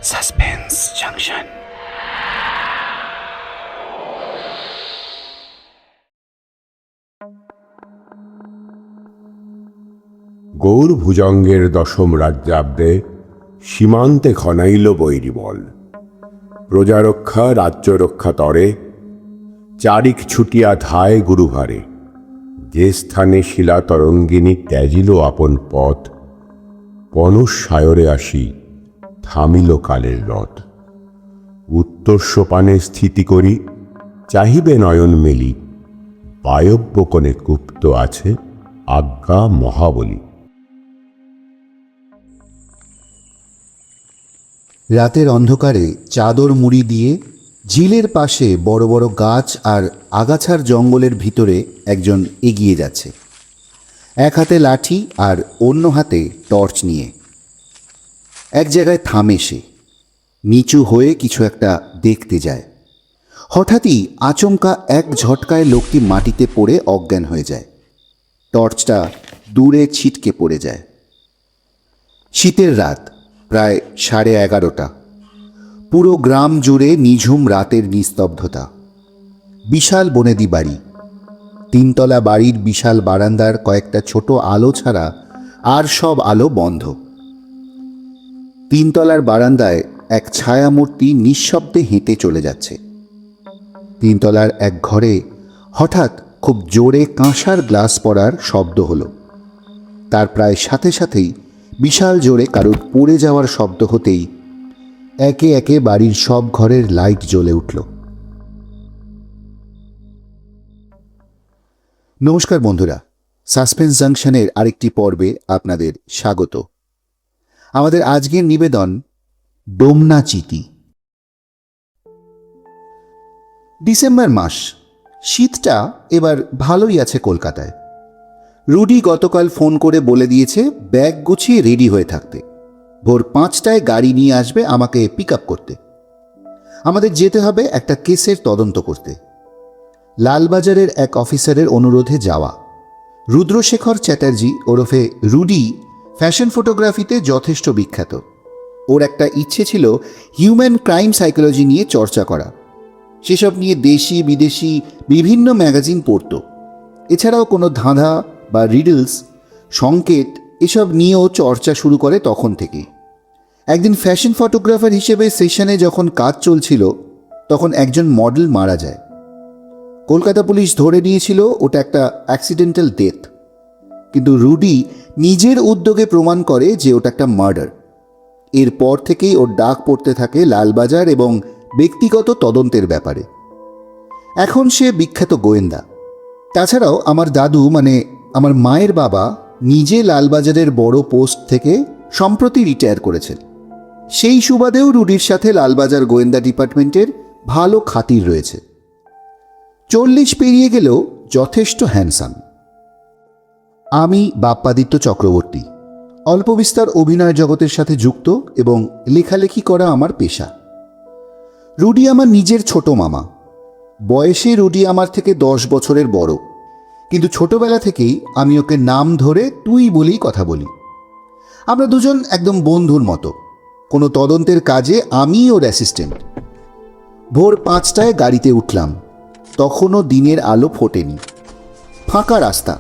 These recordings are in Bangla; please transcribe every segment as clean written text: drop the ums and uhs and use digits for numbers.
Suspense junction. গৌর ভুজঙ্গের দশম রাজ্যাব্দে সীমান্তে খনাইল বৈরিবল। প্রজারক্ষা রাজ্যরক্ষা তরে চারিক ছুটিয়া ধায় গুরুভারে। যে স্থানে শিলা তরঙ্গিনী ত্যাজিল আপন পথ, পনস সায়রে আসি থামিল কালের রথ। উত্তর সোপানে স্থিতি করি চাহিবে নয়ন মেলি, বায়ব্য কোণে গুপ্ত আছে আজ্ঞা মহাবলী। রাতের অন্ধকারে চাদর মুড়ি দিয়ে ঝিলের পাশে বড় বড় গাছ আর আগাছার জঙ্গলের ভিতরে একজন এগিয়ে যাচ্ছে, এক হাতে লাঠি আর অন্য হাতে টর্চ নিয়ে। এক জায়গায় থামে সে, নিচু হয়ে কিছু একটা দেখতে যায়। হঠাৎই আচমকা এক ঝটকায় লোকটি মাটিতে পড়ে অজ্ঞান হয়ে যায়। টর্চটা দূরে ছিটকে পড়ে যায়। শীতের রাত, প্রায় 11:30। পুরো গ্রাম জুড়ে নিঝুম রাতের নিস্তব্ধতা। বিশাল বনেদি বাড়ি, 3তলা বাড়ির বিশাল বারান্দার কয়েকটা ছোট আলো ছাড়া আর সব আলো বন্ধ। 3তলার বারান্দায় এক ছায়ামূর্তি নিঃশব্দে হেঁটে চলে যাচ্ছে। 3তলার এক ঘরে হঠাৎ খুব জোরে কাঁসার গ্লাস পড়ার শব্দ হলো। তার প্রায় সাথে সাথেই বিশাল জোরে কারোর পড়ে যাওয়ার শব্দ হতেই একে একে বাড়ির সব ঘরের লাইট জ্বলে উঠল। নমস্কার বন্ধুরা, সাসপেন্স জাংশনের আরেকটি পর্বে আপনাদের স্বাগত। আমাদের আজকের নিবেদন ডোমনা চিতি। ডিসেম্বর মাস, শীতটা এবার ভালোই আছে কলকাতায়। রুডি গতকাল ফোন করে বলে দিয়েছে ব্যাগ গুছিয়ে রেডি হয়ে থাকতে। ভোর 5টায় গাড়ি নিয়ে আসবে আমাকে পিক আপ করতে। আমাদের যেতে হবে একটা কেসের তদন্ত করতে। লালবাজারের এক অফিসারের অনুরোধে যাওয়া। রুদ্রশেখর চ্যাটার্জি ওরফে রুডি ফ্যাশন ফটোগ্রাফিতে যথেষ্ট বিখ্যাত। ওর একটা ইচ্ছে ছিল হিউম্যান ক্রাইম সাইকোলজি নিয়ে চর্চা করা। সেসব নিয়ে দেশি বিদেশি বিভিন্ন ম্যাগাজিন পড়ত। এছাড়াও কোনো ধাঁধা বা রিডলস, সংকেত এসব নিয়েও চর্চা শুরু করে তখন থেকেই। একদিন ফ্যাশন ফটোগ্রাফার হিসেবে সেশনে যখন কাজ চলছিল তখন একজন মডেল মারা যায়। কলকাতা পুলিশ ধরে নিয়েছিল ওটা একটা অ্যাক্সিডেন্টাল ডেথ, কিন্তু রুডি নিজের উদ্যোগে প্রমাণ করে যে ওটা একটা মার্ডার। এরপর থেকেই ওর ডাক পড়তে থাকে লালবাজার এবং ব্যক্তিগত তদন্তের ব্যাপারে। এখন সে বিখ্যাত গোয়েন্দা। তাছাড়াও আমার দাদু মানে আমার মায়ের বাবা নিজে লালবাজারের বড় পোস্ট থেকে সম্প্রতি রিটায়ার করেছেন। সেই সুবাদেও রুডির সাথে লালবাজার গোয়েন্দা ডিপার্টমেন্টের ভালো খাতির রয়েছে। 40 পেরিয়ে গেলেও যথেষ্ট হ্যান্ডসাম। আমি বাপ্পাদিত্য চক্রবর্তী। অল্প বিস্তর অভিনয় জগতের সাথে যুক্ত এবং লেখালেখি করা আমার পেশা। রুডি আমার নিজের ছোট মামা। বয়সে রুডি আমার থেকে 10 বছরের বড়, কিন্তু ছোটবেলা থেকেই আমি ওকে নাম ধরে তুই বলেই কথা বলি। আমরা দুজন একদম বন্ধুর মতো। কোনো তদন্তের কাজে আমি ওর অ্যাসিস্ট্যান্ট। ভোর 5টায় গাড়িতে উঠলাম। তখনও দিনের আলো ফোটেনি। ফাঁকা রাস্তা।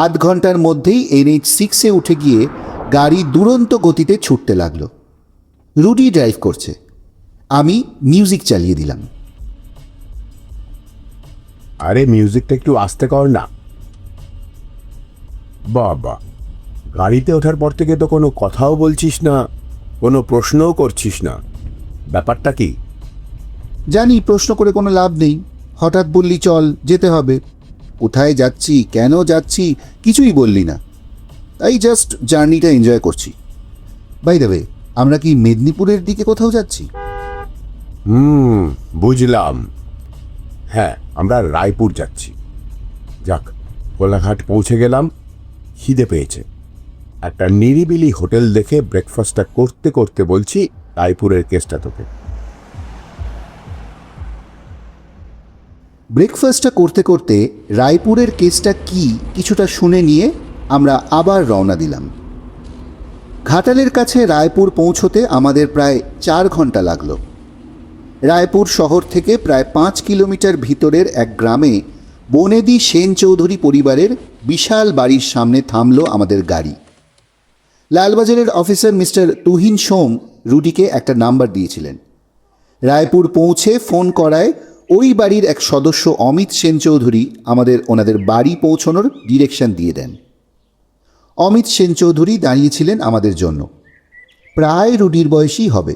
আধ ঘন্টার মধ্যেই NH6-এ উঠে গিয়ে গাড়ি দুরন্ত গতিতে ছুটতে লাগলো। রুডি ড্রাইভ করছে, আমি মিউজিক চালিয়ে দিলাম। আরে মিউজিকটা একটু আস্তে কর না। বাবা, গাড়িতে ওঠার পর থেকে তো কোনো কথাও বলছিস না, কোনো প্রশ্নও করছিস না, ব্যাপারটা কি? জানি প্রশ্ন করে কোনো লাভ নেই। হঠাৎ বললি চল যেতে হবে। কোথায় যাচ্ছি, কেন যাচ্ছি কিছুই বললি না, তাই জাস্ট জার্নিটা এনজয় করছি। বাই দ্য ওয়ে, আমরা কি মেদিনীপুরের দিকে কোথাও যাচ্ছি? বুঝলাম। হ্যাঁ, আমরা রায়পুর যাচ্ছি। যাক, কোলাঘাট পৌঁছে গেলাম। খিদে পেয়েছে। একটা নিরিবিলি হোটেল দেখে ব্রেকফাস্টটা করতে করতে বলছি রায়পুরের কেসটা তোকে। ব্রেকফাস্টটা করতে করতে রায়পুরের কেসটা কি কিছুটা শুনে নিয়ে আমরা আবার রওনা দিলাম। ঘাটালের কাছে রায়পুর পৌঁছতে আমাদের প্রায় 4 ঘন্টা লাগলো। রায়পুর শহর থেকে প্রায় 5 কিলোমিটার ভিতরের এক গ্রামে বনেদি সেন চৌধুরী পরিবারের বিশাল বাড়ির সামনে থামল আমাদের গাড়ি। লালবাজারের অফিসার মিস্টার তুহিন সোম রুডিকে একটা নাম্বার দিয়েছিলেন। রায়পুর পৌঁছে ফোন করায় ওই বাড়ির এক সদস্য অমিত সেন চৌধুরী আমাদের ওনাদের বাড়ি পৌঁছানোর ডিরেকশন দিয়ে দেন। অমিত সেন চৌধুরী দাঁড়িয়েছিলেন আমাদের জন্য, প্রায় রুডির বয়সী হবে।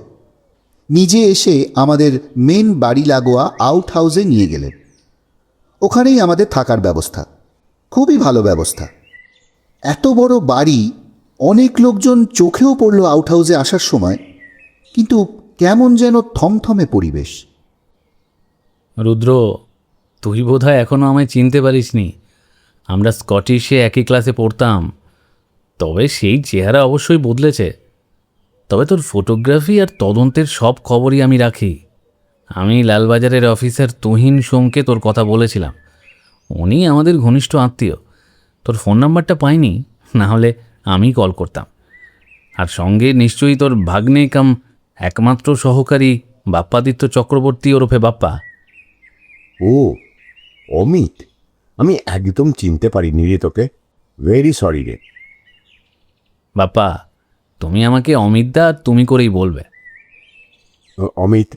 নিজে এসে আমাদের মেন বাড়ি লাগোয়া আউট হাউসে নিয়ে গেলেন। ওখানেই আমাদের থাকার ব্যবস্থা, খুবই ভালো ব্যবস্থা। এত বড় বাড়ি, অনেক লোকজন চোখেও পড়ল আউট হাউসে আসার সময়, কিন্তু কেমন যেন থমথমে পরিবেশ। রুদ্র, তুই বোধহয় এখনও আমায় চিনতে পারিসনি। আমরা স্কটিশে একই ক্লাসে পড়তাম, তবে সেই চেহারা অবশ্যই বদলেছে। তবে তোর ফটোগ্রাফি আর তদন্তের সব খবরই আমি রাখি। আমি লালবাজারের অফিসার তুহিন সোমকে তোর কথা বলেছিলাম, উনি আমাদের ঘনিষ্ঠ আত্মীয়। তোর ফোন নাম্বারটা পাইনি, না হলে আমি কল করতাম। আর সঙ্গে নিশ্চয়ই তোর ভাগ্নে কাম একমাত্র সহকারী বাপ্পাদিত্য চক্রবর্তী ওরফে বাপ্পা। ও অমিত, আমি একদম চিনতে পারিনি রে তোকে। ভেরি সরি রে। বাপ্পা, তুমি আমাকে অমিতদা আর তুমি করেই বলবে। অমিত,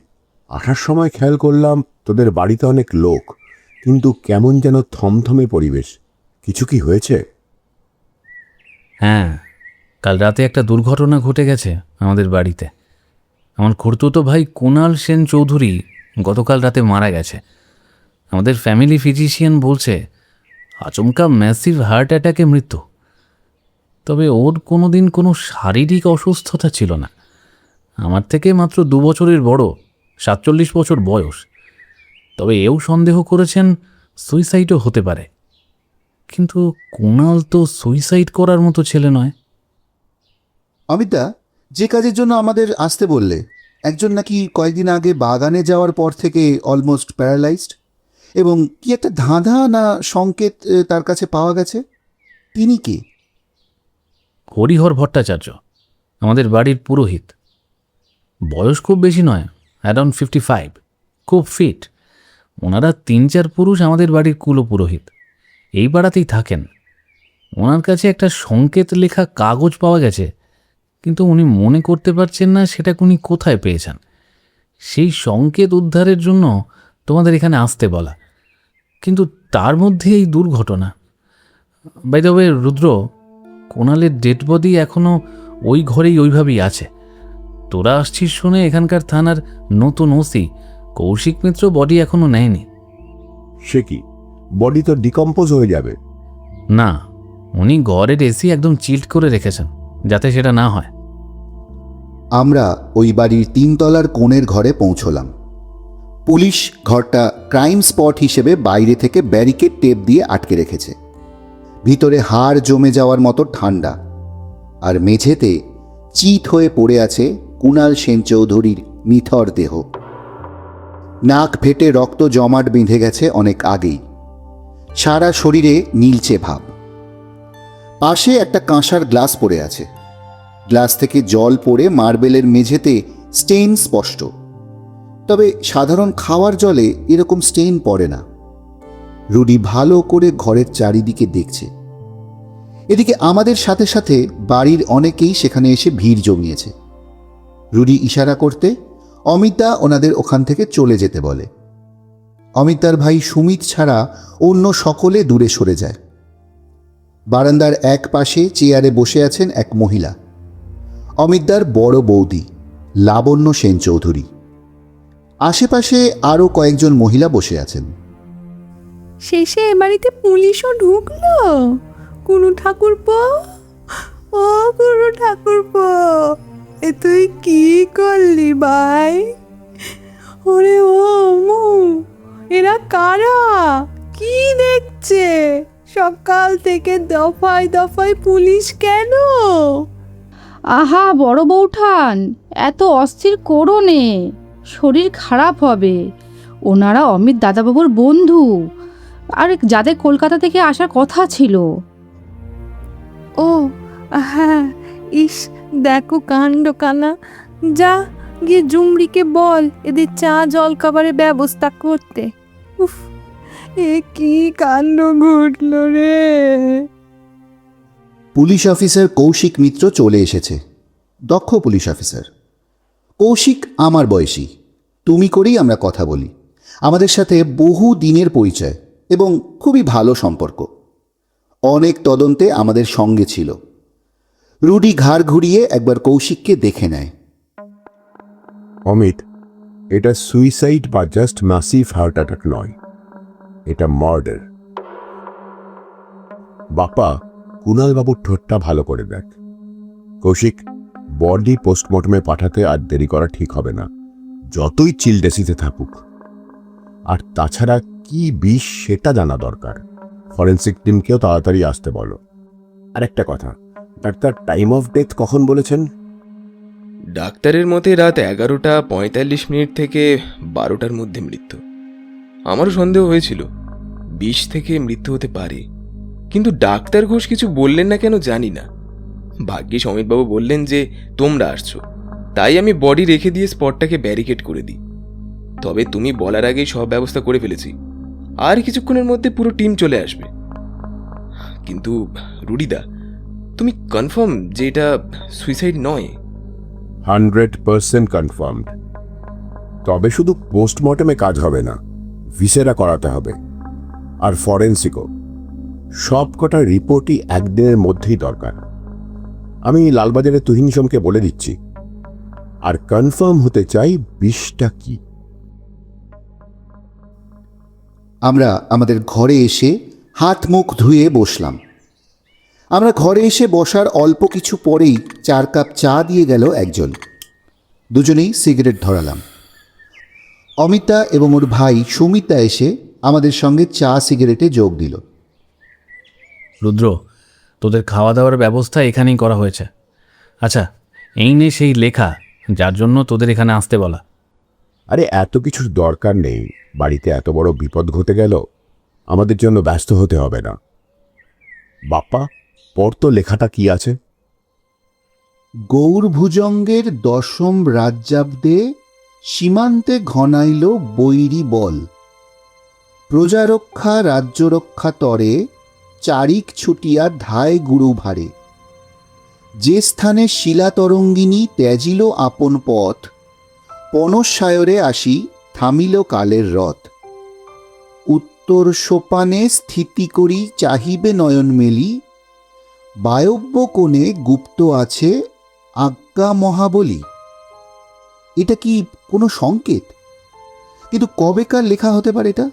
আসার সময় খেয়াল করলাম তোদের বাড়িতে অনেক লোক, কিন্তু কেমন যেন থমথমে পরিবেশ। কিছু কি হয়েছে? হ্যাঁ, কাল রাতে একটা দুর্ঘটনা ঘটে গেছে আমাদের বাড়িতে। আমার খুড়তুতো ভাই কুণাল সেন চৌধুরী গতকাল রাতে মারা গেছে। আমাদের ফ্যামিলি ফিজিশিয়ান বলছে আচমকা ম্যাসিভ হার্ট অ্যাটাকে মৃত্যু। তবে ওর কোনো দিন কোনো শারীরিক অসুস্থতা ছিল না। আমার থেকে মাত্র 2 বছরের বড়, 47 বছর বয়স। তবে এও সন্দেহ করেছেন সুইসাইডও হতে পারে। কিন্তু কুণাল তো সুইসাইড করার মতো ছেলে নয়। অমিতদা, যে কাজের জন্য আমাদের আসতে বললে, একজন নাকি কয়েকদিন আগে বাগানে যাওয়ার পর থেকে অলমোস্ট প্যারালাইজড, এবং কি একটা ধাঁধা না সংকেত তার কাছে পাওয়া গেছে। তিনি কি? হরিহর ভট্টাচার্য, আমাদের বাড়ির পুরোহিত। বয়স খুব বেশি নয়, অ্যারাউন্ড 55, খুব ফিট। ওনারা 3-4 পুরুষ আমাদের বাড়ির কুলো পুরোহিত, এই পাড়াতেই থাকেন। ওনার কাছে একটা সংকেত লেখা কাগজ পাওয়া গেছে, কিন্তু উনি মনে করতে পারছেন না সেটা উনি কোথায় পেয়েছেন। সেই সংকেত উদ্ধারের জন্য তোমাদের এখানে আসতে বলা, কিন্তু তার মধ্যে এই দুর্ঘটনা। বাই দ্য ওয়ে রুদ্র, কোণালের ডেড বডি এখনও ওই ঘরেই ওইভাবেই আছে। তোরা আসছিস শুনে এখানকার থানার নতুন ওসি কৌশিক মিত্র বডি এখনও নেয়নি। সে কি, বডি তো ডিকম্পোজ হয়ে যাবে। না, উনি ঘরের এসি একদম চিল্ড করে রেখেছেন যাতে সেটা না হয়। আমরা ওই বাড়ির 3 তলার কোণের ঘরে পৌঁছলাম। পুলিশ ঘরটা ক্রাইম স্পট হিসেবে বাইরে থেকে ব্যারিকেড টেপ দিয়ে আটকে রেখেছে। ভিতরে হাড় জমে যাওয়ার মতো ঠান্ডা, আর মেঝেতে চিত হয়ে পড়ে আছে কুণাল সেন চৌধুরীর নিথর দেহ। নাক ফেটে রক্ত জমাট বেঁধে গেছে অনেক আগেই। সারা শরীরে নীলচে ভাব। পাশে একটা কাঁসার গ্লাস পড়ে আছে। গ্লাস থেকে জল পড়ে মার্বেলের মেঝেতে স্টেইন স্পষ্ট। তবে সাধারণ খাওয়ার জলে এরকম স্টেইন পড়ে না। রুডি ভালো করে ঘরের চারিদিকে দেখছে। এদিকে আমাদের সাথে সাথে বাড়ির অনেকেই সেখানে এসে ভিড় জমিয়েছে। রুডি ইশারা করতে অমিতা ওনাদের ওখান থেকে চলে যেতে বলে। অমিতার ভাই সুমিত ছাড়া অন্য সকলে দূরে সরে যায়। বারান্দার এক পাশে চেয়ারে বসে আছেন এক মহিলা, অমিতদার বড় বৌদি লাবণ্য সেন চৌধুরী। আশেপাশে আরও কয়েকজন মহিলা বসে আছেন। শেষে এ বাড়িতে পুলিশও ঢুকলো। কুনু ঠাকুরপো, ও কুনু ঠাকুরপো, এ তুই কি করলি ভাই? ওরে ও মু, এরা কারা? কি দেখছে? সকাল থেকে দফায় দফায় পুলিশ কেন? আহা বড় বৌঠান, এত অস্থির করো নে, শরীর খারাপ হবে। ওনারা অমিত দাদাবাবুর বন্ধু, আর যাদের কলকাতা থেকে আসার কথা ছিল। ও হ্যাঁ, ইস, দেখো কাণ্ড কানা। যা গিয়ে ঝুমরিকে বল এদের চা জল খাবারের ব্যবস্থা করতে। উফ, এ কি কাণ্ড ঘটল রে! পুলিশ অফিসার কৌশিক মিত্র চলে এসেছে। দক্ষ পুলিশ অফিসার। কৌশিক আমার বয়সী, তুমি করেই আমরা কথা বলি। আমাদের সাথে বহু দিনের পরিচয় এবং খুবই ভালো সম্পর্ক। অনেক তদন্তে আমাদের সঙ্গে ছিল। রুডি ঘাড় ঘুরিয়ে একবার কৌশিককে দেখে নেয়। অমিত, এটা সুইসাইড বা জাস্ট ম্যাসিভ হার্ট অ্যাটাক নয়, এটা মার্ডার। বাপ্পা, কুণাল বাবুর ঠোঁটটা ভালো করে দেখ। কৌশিক, বডি পোস্টমর্টমে পাঠাতে আর দেরি করা ঠিক হবে না, যতই চিলডেসিতে থাকুক। আর তাছাড়া কি বিষ সেটা জানা দরকার। ফরেন্সিক টিমকেও তাড়াতাড়ি আসতে বলো। আর একটা কথা, ডাক্তার টাইম অফ ডেথ কখন বলেছেন? ডাক্তারের মতে রাত 11:45 থেকে 12টার মধ্যে মৃত্যু। আমারও সন্দেহ হয়েছিল বিষ থেকে মৃত্যু হতে পারে, কিন্তু ডাক্তার ঘোষ কিছু বললেন না কেন জানি না। ভাগ্যিস অমিতবাবু বললেন যে তোমরা আসছো, তাই আমি বডি রেখে দিয়ে স্পটটাকে ব্যারিকেড করে দিই। তবে তুমি বলার আগেই সব ব্যবস্থা করে ফেলেছি, আর কিছুক্ষণের মধ্যে পুরো টিম চলে আসবে। কিন্তু রুডিদা, তুমি কনফার্ম যে এটা সুইসাইড নয়? 100% কনফার্মড। তবে শুধু পোস্টমর্টমে কাজ হবে না, ভিসেরা করাতে হবে, আর ফরেন্সিকও। সব কটা রিপোর্টই একদিনের মধ্যেই দরকার। আমি লালবাজারের তুহিন সোমকে বলে দিচ্ছি। আর কনফার্ম হতে চাই বিষটা কি। আমরা আমাদের ঘরে এসে হাত মুখ ধুয়ে বসলাম। আমরা ঘরে এসে বসার অল্প কিছু পরেই 4 কাপ চা দিয়ে গেল একজন। দুজনেই সিগারেট ধরালাম। অমিতা এবং ওর ভাই সুমিতা এসে আমাদের সঙ্গে চা সিগারেটে যোগ দিল। রুদ্র, তোদের খাওয়া দাওয়ার ব্যবস্থা এখানেই করা হয়েছে। আচ্ছা, এই নে সেই লেখা যার জন্য তোদের এখানে আসতে বলা। আরে এত কিছুর দরকার নেই, বাড়িতে এত বড় বিপদ ঘটে গেল, আমাদের জন্য ব্যস্ত হতে হবে না। বাপ্পা, পড় তো লেখাটা কি আছে। গৌরভুজঙ্গের 10ম রাজ্যাব্দে সীমান্তে ঘনাইল বৈরী বল। প্রজারক্ষা রাজ্যরক্ষা তরে চারিক ছুটিয়া ধায় গুরু ভারে। যে স্থানে শিলাতরঙ্গিনী ত্যাজিল আপন পথ, পনসায়রে আসি থামিল কালের রথ। উত্তর সোপানে স্থিতি করি চাহিবে নয়ন মেলি, বায়ব্য কোণে গুপ্ত আছে আজ্ঞা মহাবলী। এটা কি কোনো সংকেত? কিন্তু কবেকার লেখা হতে পারে এটা?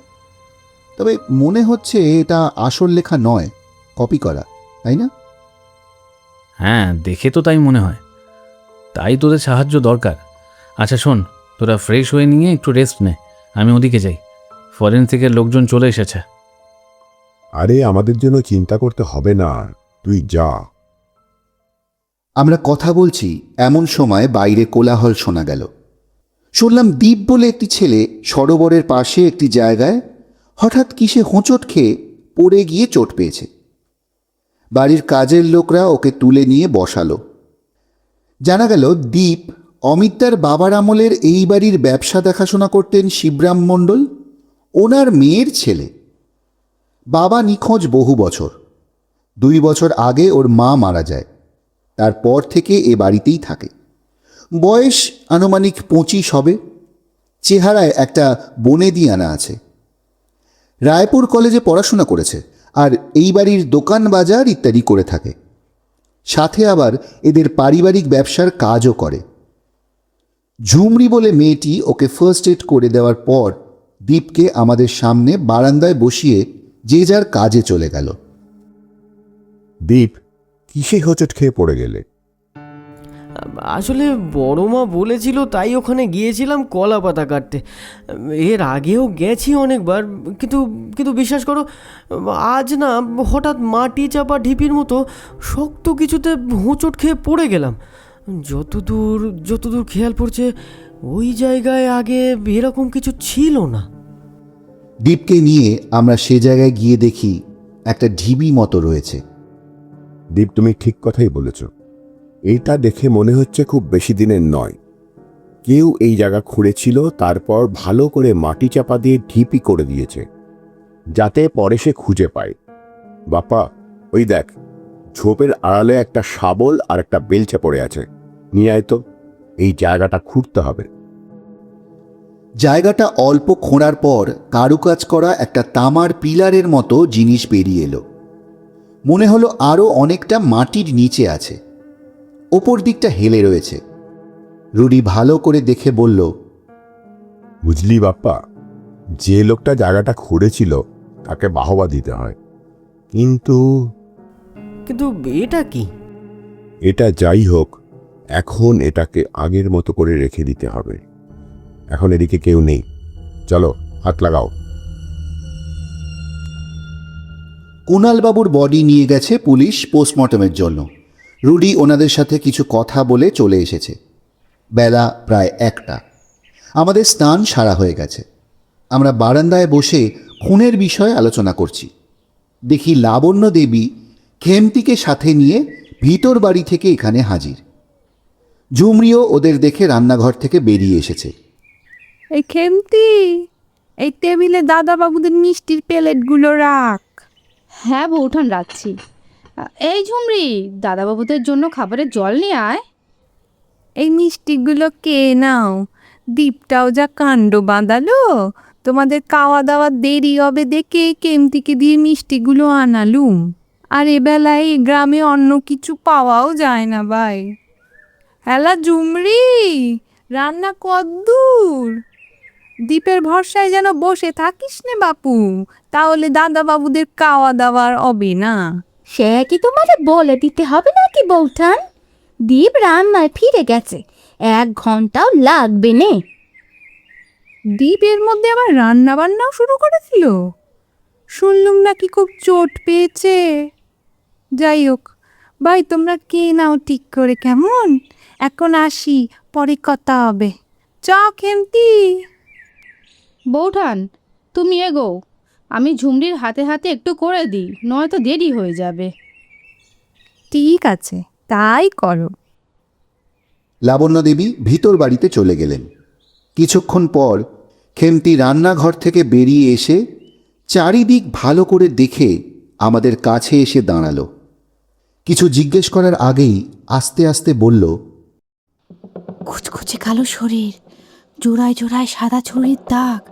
তবে মনে হচ্ছে এটা আসল লেখা নয়, কপি করা, তাই না? হ্যাঁ, দেখে তো তাই মনে হয়। তাই তোদের সাহায্য দরকার। আচ্ছা শোন, তোরা ফ্রেশ হয়ে নিয়ে একটু রেস্ট নে, আমি ওদিকে যাই। ফরেনসিকের লোকজন চলে এসেছে। আরে আমাদের জন্য চিন্তা করতে হবে না, তুই যা। আমরা কথা বলছি এমন সময় বাইরে কোলাহল শোনা গেল। শুনলাম দীপ বলে একটি ছেলে সরোবরের পাশে একটি জায়গায় হঠাৎ কিসে হোঁচট খেয়ে পড়ে গিয়ে চোট পেয়েছে। বাড়ির কাজের লোকরা ওকে তুলে নিয়ে বসালো। জানা গেল দীপ অমিতদার বাবার আমলের এই বাড়ির ব্যবসা দেখাশোনা করতেন শিবরাম মণ্ডল, ওনার মেয়ের ছেলে। বাবা নিখোঁজ বহু বছর। 2 বছর আগে ওর মা মারা যায়। তারপর থেকে এ বাড়িতেই থাকে। বয়স আনুমানিক 25 হবে। চেহারায় একটা বনেদিয়ানা আছে। রায়পুর কলেজে পড়াশোনা করেছে আর এই বাড়ির দোকান বাজার ইত্যাদি করে থাকে। সাথে আবার এদের পারিবারিক ব্যবসার কাজও করে। ঝুমরি বলে মেয়েটি ওকে ফার্স্ট এড করে দেওয়ার পর দীপকে আমাদের সামনে বারান্দায় বসিয়ে যে যার কাজে চলে গেল। দীপ, কিসে হোঁচট খেয়ে পড়ে গেলে? আসলে বড় মা বলেছিল তাই ওখানে গিয়েছিলাম কলা পাতা কাটতে। এর আগেও গেছি অনেকবার, কিন্তু কিন্তু বিশ্বাস করো, আজ না হঠাৎ মাটি চাপা ঢিপির মতো শক্ত কিছুতে হোঁচট খেয়ে পড়ে গেলাম। যতদূর খেয়াল পড়ছে ওই জায়গায় আগে এরকম কিছু ছিল না। দীপকে নিয়ে আমরা সে জায়গায় গিয়ে দেখি একটা ঢিবি মতো রয়েছে। দীপ, তুমি ঠিক কথাই বলেছ। এটা দেখে মনে হচ্ছে খুব বেশি দিনের নয়। কেউ এই জায়গা খুঁড়েছিল, তারপর ভালো করে মাটি চাপা দিয়ে ঢিপি করে দিয়েছে, যাতে পরে সে খুঁজে পায়। বাপ্পা, ওই দেখ, ঝোপের আড়ালে একটা শাবল আর একটা বেলচা পড়ে আছে। নিয়ে আয় তো, এই জায়গাটা খুঁড়তে হবে। জায়গাটা অল্প খোঁড়ার পর কারুকাজ করা একটা তামার পিলারের মতো জিনিস বেরিয়ে এলো। মনে হলো আরও অনেকটা মাটির নিচে আছে, ওপর দিকটা হেলে রয়েছে। রুডি ভালো করে দেখে বলল, বুঝলি বাপ্পা, যে লোকটা জায়গাটা খুঁড়েছিল তাকে বাহবা দিতে হয়, কিন্তু কিন্তু এটা কি? এটা যাই হোক, এখন এটাকে আগের মতো করে রেখে দিতে হবে। এখন এদিকে কেউ নেই, চলো হাত লাগাও। কুণালবাবুর বডি নিয়ে গেছে পুলিশ পোস্টমর্টমের জন্য। রুডি ওনাদের সাথে কিছু কথা বলে চলে এসেছে। বেলা প্রায় 1টা। আমাদের স্নান সারা হয়ে গেছে। আমরা বারান্দায় বসে খুনের বিষয়ে আলোচনা করছি। দেখি লাবণ্য দেবী খেমতিকে সাথে নিয়ে ভিতর বাড়ি থেকে এখানে হাজির। ঝুমরিও ওদের দেখে রান্নাঘর থেকে বেরিয়ে এসেছে। এই খেমতি, এই টেবিলে দাদাবাবুদের মিষ্টির প্লেটগুলো রাখ। হ্যাঁ বৌঠান, রাখছি। এই ঝুমরি, দাদাবাবুদের জন্য খাবারের জল নিয়ে আয়। এই মিষ্টিগুলো কে নাও। দ্বীপটাও যা কাণ্ড বাঁধালো, তোমাদের খাওয়া দাওয়া দেরি হবে দেখে কেমতিকে দিয়ে মিষ্টিগুলো আনালুম। আর এবেলায় এই গ্রামে অন্য কিছু পাওয়াও যায় না ভাই। হ্যালা ঝুমরি, রান্না কদ্দূর? দ্বীপের ভরসায় যেন বসে থাকিস নে বাপু, তাহলে দাদাবাবুদের খাওয়া দাওয়ার হবে না। সে কি তোমারে বলে দিতে হবে নাকি বৌঠান? দীপ রান্নায় ফিরে গেছে, 1 ঘন্টাও লাগবে নে। দ্বীপের মধ্যে আবার রান্না বান্নাও শুরু করেছিল, শুনলুম নাকি খুব চোট পেয়েছে। যাই হোক ভাই, তোমরা কে নাও ঠিক করে, কেমন? এখন আসি, পরে কথা হবে। চ খেমতি। বৌঠান, তুমি এগো, আমি ঝুমরির হাতে হাতে একটু করে দিই, নয়তো দেরি হয়ে যাবে। ঠিক আছে, তাই করো। লাবণ্য দেবী ভিতর বাড়িতে চলে গেলেন। কিছুক্ষণ পর খেমতি রান্নাঘর থেকে বেরিয়ে এসে চারিদিক ভালো করে দেখে আমাদের কাছে এসে দাঁড়ালো। কিছু জিজ্ঞেস করার আগেই আস্তে আস্তে বলল, কুচকুচে কালো শরীর, জোড়ায় জোড়ায় সাদা ছুরির দাগ,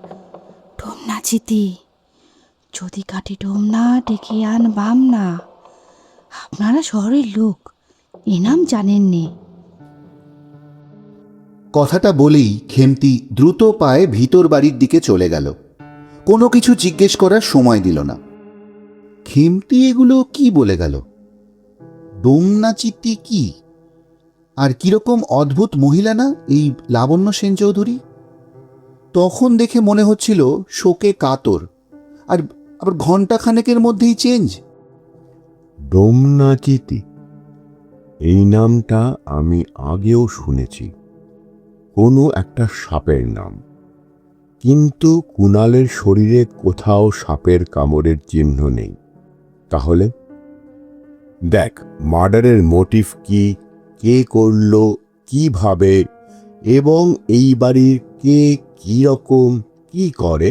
ঢোমনা চিতি। যদি কাটি ঢোমনা ডেকে আন বামনা। আপনারা শহরের লোক, এ নাম জানেননি। কথাটা বলেই খেমতি দ্রুত পায়ে ভিতর বাড়ির দিকে চলে গেল। কোনো কিছু জিজ্ঞেস করার সময় দিল না। খেমতি এগুলো কি বলে গেল? ডোমনাচিতি কি? আর কিরকম অদ্ভুত মহিলা না এই লাবণ্য সেন চৌধুরী? তখন দেখে মনে হচ্ছিল শোকে কাতর, আর আবার ঘণ্টাখানেকের মধ্যেই চেঞ্জ। ডোমনাচিতি, এই নামটা আমি আগেও শুনেছি, কোনো একটা সাপের নাম, কিন্তু কুণালের শরীরে কোথাও সাপের কামড়ের চিহ্ন নেই। তাহলে দেখ, মার্ডারের মোটিভ কি, কে করলো, কিভাবে, এবং এই বাড়ির কে কি রকম কি করে,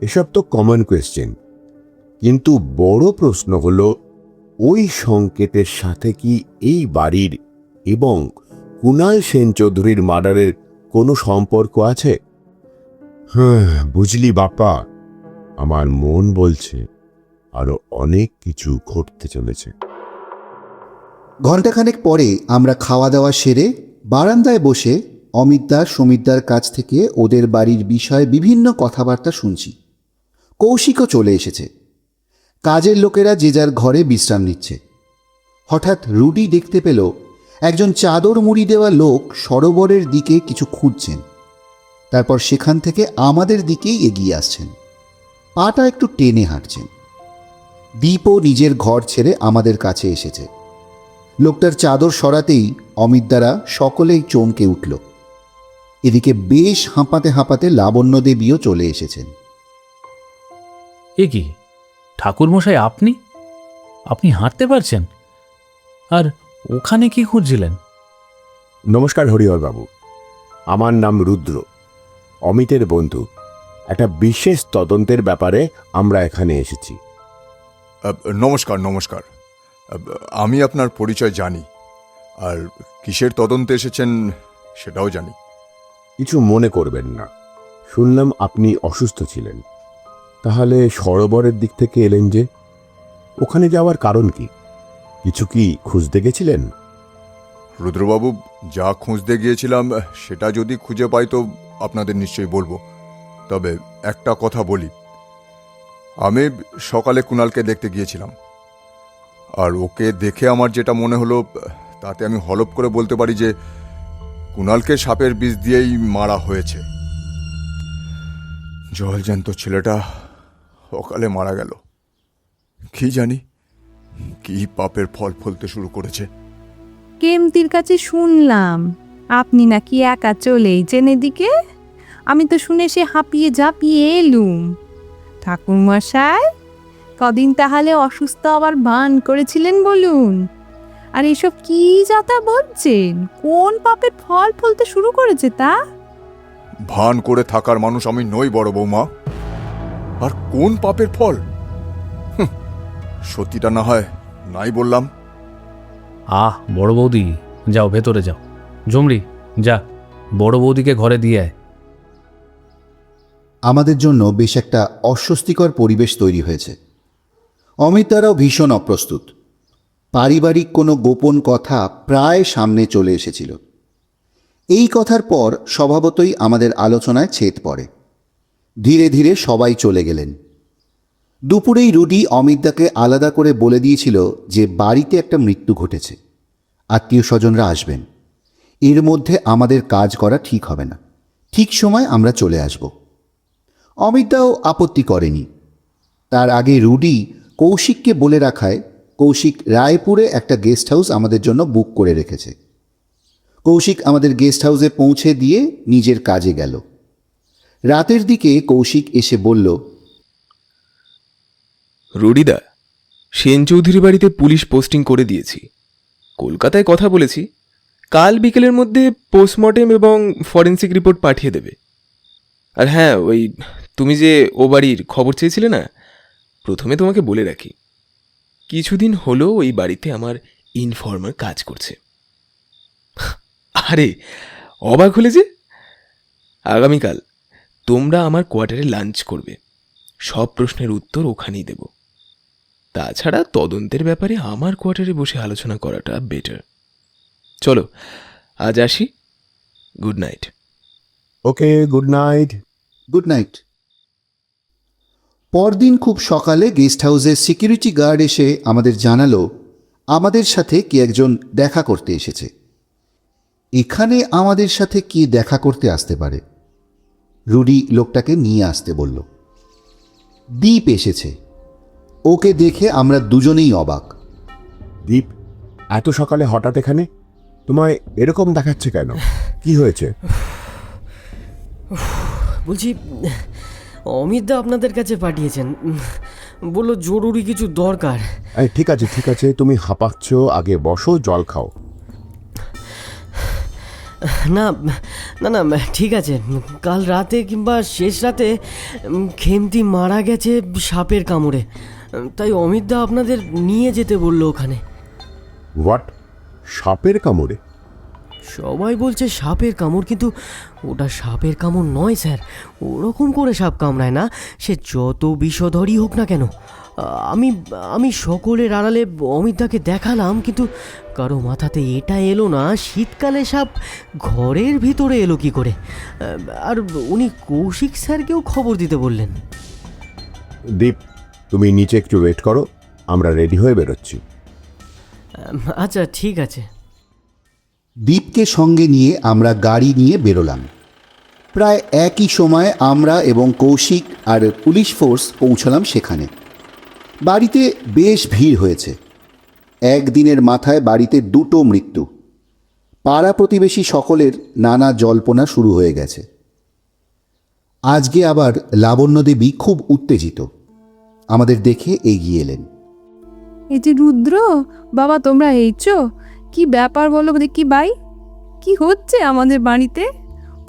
এসব তো কমন কোয়েশ্চেন। কিন্তু বড় প্রশ্ন হলো, ওই সংকেতের সাথে কি এই বাড়ির এবং কুণাল সেন চৌধুরীর মার্ডারের কোনো সম্পর্ক আছে? হ্যাঁ, বুঝলি বাপ্পা, আমার মন বলছে আরো অনেক কিছু ঘটতে চলেছে। ঘণ্টাখানেক পরে আমরা খাওয়া দাওয়া সেরে বারান্দায় বসে অমিতদার সমিতদার কাছ থেকে ওদের বাড়ির বিষয়ে বিভিন্ন কথাবার্তা শুনছি। কৌশিকও চলে এসেছে। কাজের লোকেরা যে যার ঘরে বিশ্রাম নিচ্ছে। হঠাৎ রুডি দেখতে পেল একজন চাদর মুড়ি দেওয়া লোক সরোবরের দিকে কিছু খুঁজছেন। তারপর সেখান থেকে আমাদের দিকেই এগিয়ে আসছেন, পাটা একটু টেনে হাঁটছেন। দীপও নিজের ঘর ছেড়ে আমাদের কাছে এসেছে। লোকটার চাদর সরাতেই অমিতদারা সকলেই চমকে উঠল। এদিকে বেশ হাঁপাতে হাঁপাতে লাবণ্য দেবীও চলে এসেছেন। এ কি ঠাকুরমশাই, আপনি আপনি হাঁটতে পারছেন? আর ওখানে কি খুঁজছিলেন? নমস্কার হরিহর বাবু, আমার নাম রুদ্র, অমিতের বন্ধু। একটা বিশেষ তদন্তের ব্যাপারে আমরা এখানে এসেছি। নমস্কার নমস্কার। আমি আপনার পরিচয় জানি, আর কিসের তদন্তে এসেছেন সেটাও জানি। কিছু মনে করবেন না, শুনলাম আপনি অসুস্থ ছিলেন। তাহলে সরোবরের দিক থেকে এলেন যে, ওখানে যাওয়ার কারণ কি? কিছু কি খুঁজতে গেছিলেন? রুদ্রবাবু, যা খুঁজতে গিয়েছিলাম সেটা যদি খুঁজে পাই তো আপনাদের নিশ্চয়ই বলবো। তবে একটা কথা বলি, আমি সকালে কুণালকে দেখতে গিয়েছিলাম, আর ওকে দেখে আমার যেটা মনে হলো তাতে আমি হলপ করে বলতে পারি যে কুণালকে সাপের বিষ দিয়েই মারা হয়েছে। জলজ্যান্ত ছেলেটা সকালে মারা গেল। কি জানি কি পাপের ফল ফলতে শুরু করেছে। কেমতির কাছে শুনলাম আপনি নাকি একা চলেইছেন এদিকে। আমি তো শুনে সে হাঁপিয়ে ঝাঁপিয়ে এলুম। ঠাকুরমশাই, কদিন তাহলে অসুস্থ আবার ভান করেছিলেন বলুন। আর এসব কি যাতা বলছেন? কোন পাপের ফল ফলতে শুরু করেছে তা? ভান করে থাকার মানুষ আমি নই বড় বৌমা। আর কোন পাপের ফল? সত্যিটা না হয় নাই বললাম। বড় বৌদি, যাও ভেতরে যাও। ঝুমরি, যা বড় বৌদিকে ঘরে দিয়ে আয়। আমাদের জন্য বেশ একটা অস্বস্তিকর পরিবেশ তৈরি হয়েছে। অমিত তারাও ভীষণ অপ্রস্তুত। পারিবারিক কোনো গোপন কথা প্রায় সামনে চলে এসেছিল। এই কথার পর স্বভাবতই আমাদের আলোচনায় ছেদ পড়ে। ধীরে ধীরে সবাই চলে গেলেন। দুপুরেই রুডি অমিতদাকে আলাদা করে বলে দিয়েছিল যে বাড়িতে একটা মৃত্যু ঘটেছে, আত্মীয় স্বজনরা আসবেন। এর মধ্যে আমাদের কাজ করা ঠিক হবে না, ঠিক সময় আমরা চলে আসব। অমিতদাও আপত্তি করেনি। তার আগে রুডি কৌশিককে বলে রাখায় কৌশিক রায়পুরে একটা গেস্ট হাউস আমাদের জন্য বুক করে রেখেছে। কৌশিক আমাদের গেস্ট হাউসে পৌঁছে দিয়ে নিজের কাজে গেল। রাতের দিকে কৌশিক এসে বলল, রুডিদা, সেন চৌধুরী বাড়িতে পুলিশ পোস্টিং করে দিয়েছি। কলকাতায় কথা বলেছি, কাল বিকেলের মধ্যে পোস্টমর্টেম এবং ফরেন্সিক রিপোর্ট পাঠিয়ে দেবে। আর হ্যাঁ, ওই তুমি যে ও বাড়ির খবর চেয়েছিলে না, প্রথমে তোমাকে বলে রাখি, কিছুদিন হলো ওই বাড়িতে আমার ইনফর্মার কাজ করছে। আরে অবাক হলে যে, আগামীকাল তোমরা আমার কোয়ার্টারে লাঞ্চ করবে। সব প্রশ্নের উত্তর ওখানেই দেব। তাছাড়া তদন্তের ব্যাপারে আমার কোয়ার্টারে বসে আলোচনা করাটা বেটার। চলো আজ আসি, গুড নাইট। ওকে, গুড নাইট। Good night. পরদিন খুব সকালে গেস্ট হাউসের সিকিউরিটি গার্ড এসে আমাদের জানালো আমাদের সাথে কে একজন দেখা করতে এসেছে। এখানে আমাদের সাথে কি দেখা করতে আসতে পারে? রুডি লোকটাকে নিয়ে আসতে বলল। দীপ এসেছে। ওকে দেখে আমরা দুজনেই অবাক। দীপ, এত সকালে হঠাৎ এখানে? তোমায় এরকম দেখাচ্ছে কেন? কি হয়েছে? বলছি, অমিতদা আপনাদের কাছে পাঠিয়েছেন, বললো জরুরি কিছু দরকার। ঠিক আছে ঠিক আছে, তুমি হাঁপাচ্ছ, আগে বসো, জল খাও। না না না, ঠিক আছে। কাল রাতে কিংবা শেষ রাতে খেমতি মারা গেছে সাপের কামড়ে, তাই অমিতদা আপনাদের নিয়ে যেতে বললো ওখানে। হোয়াট? সাপের কামড়ে? সবাই বলছে সাপের কামড়, কিন্তু ওটা সাপের কামড় নয় স্যার। ওরকম করে সাপ কামড়ায় না, সে যত বিষধরই হোক না কেন। আমি সকলের আড়ালে অমিতদাকে দেখালাম, কিন্তু কারো মাথাতে এটা এলো না শীতকালে সাপ ঘরের ভিতরে এলো কি করে। আর উনি কৌশিক স্যারকেও খবর দিতে বললেন। দীপ, তুমি নিচে একটু ওয়েট করো, আমরা রেডি হয়ে বেরোচ্ছি। আচ্ছা ঠিক আছে। দীপকে সঙ্গে নিয়ে আমরা গাড়ি নিয়ে বেরোলাম। প্রায় একই সময় আমরা এবং কৌশিক আর পুলিশ ফোর্স পৌঁছলাম সেখানে। বাড়িতে বেশ ভিড় হয়েছে। একদিনের মাথায় বাড়িতে 2টো মৃত্যু। পাড়া প্রতিবেশী সকলের নানা জল্পনা শুরু হয়ে গেছে। আজকে আবার লাবণ্য দেবী খুব উত্তেজিত। আমাদের দেখে এগিয়ে এলেন। এই যে রুদ্র বাবা, তোমরা এইছো? কি ব্যাপার বলো দেখি ভাই, কি হচ্ছে আমাদের বাড়িতে?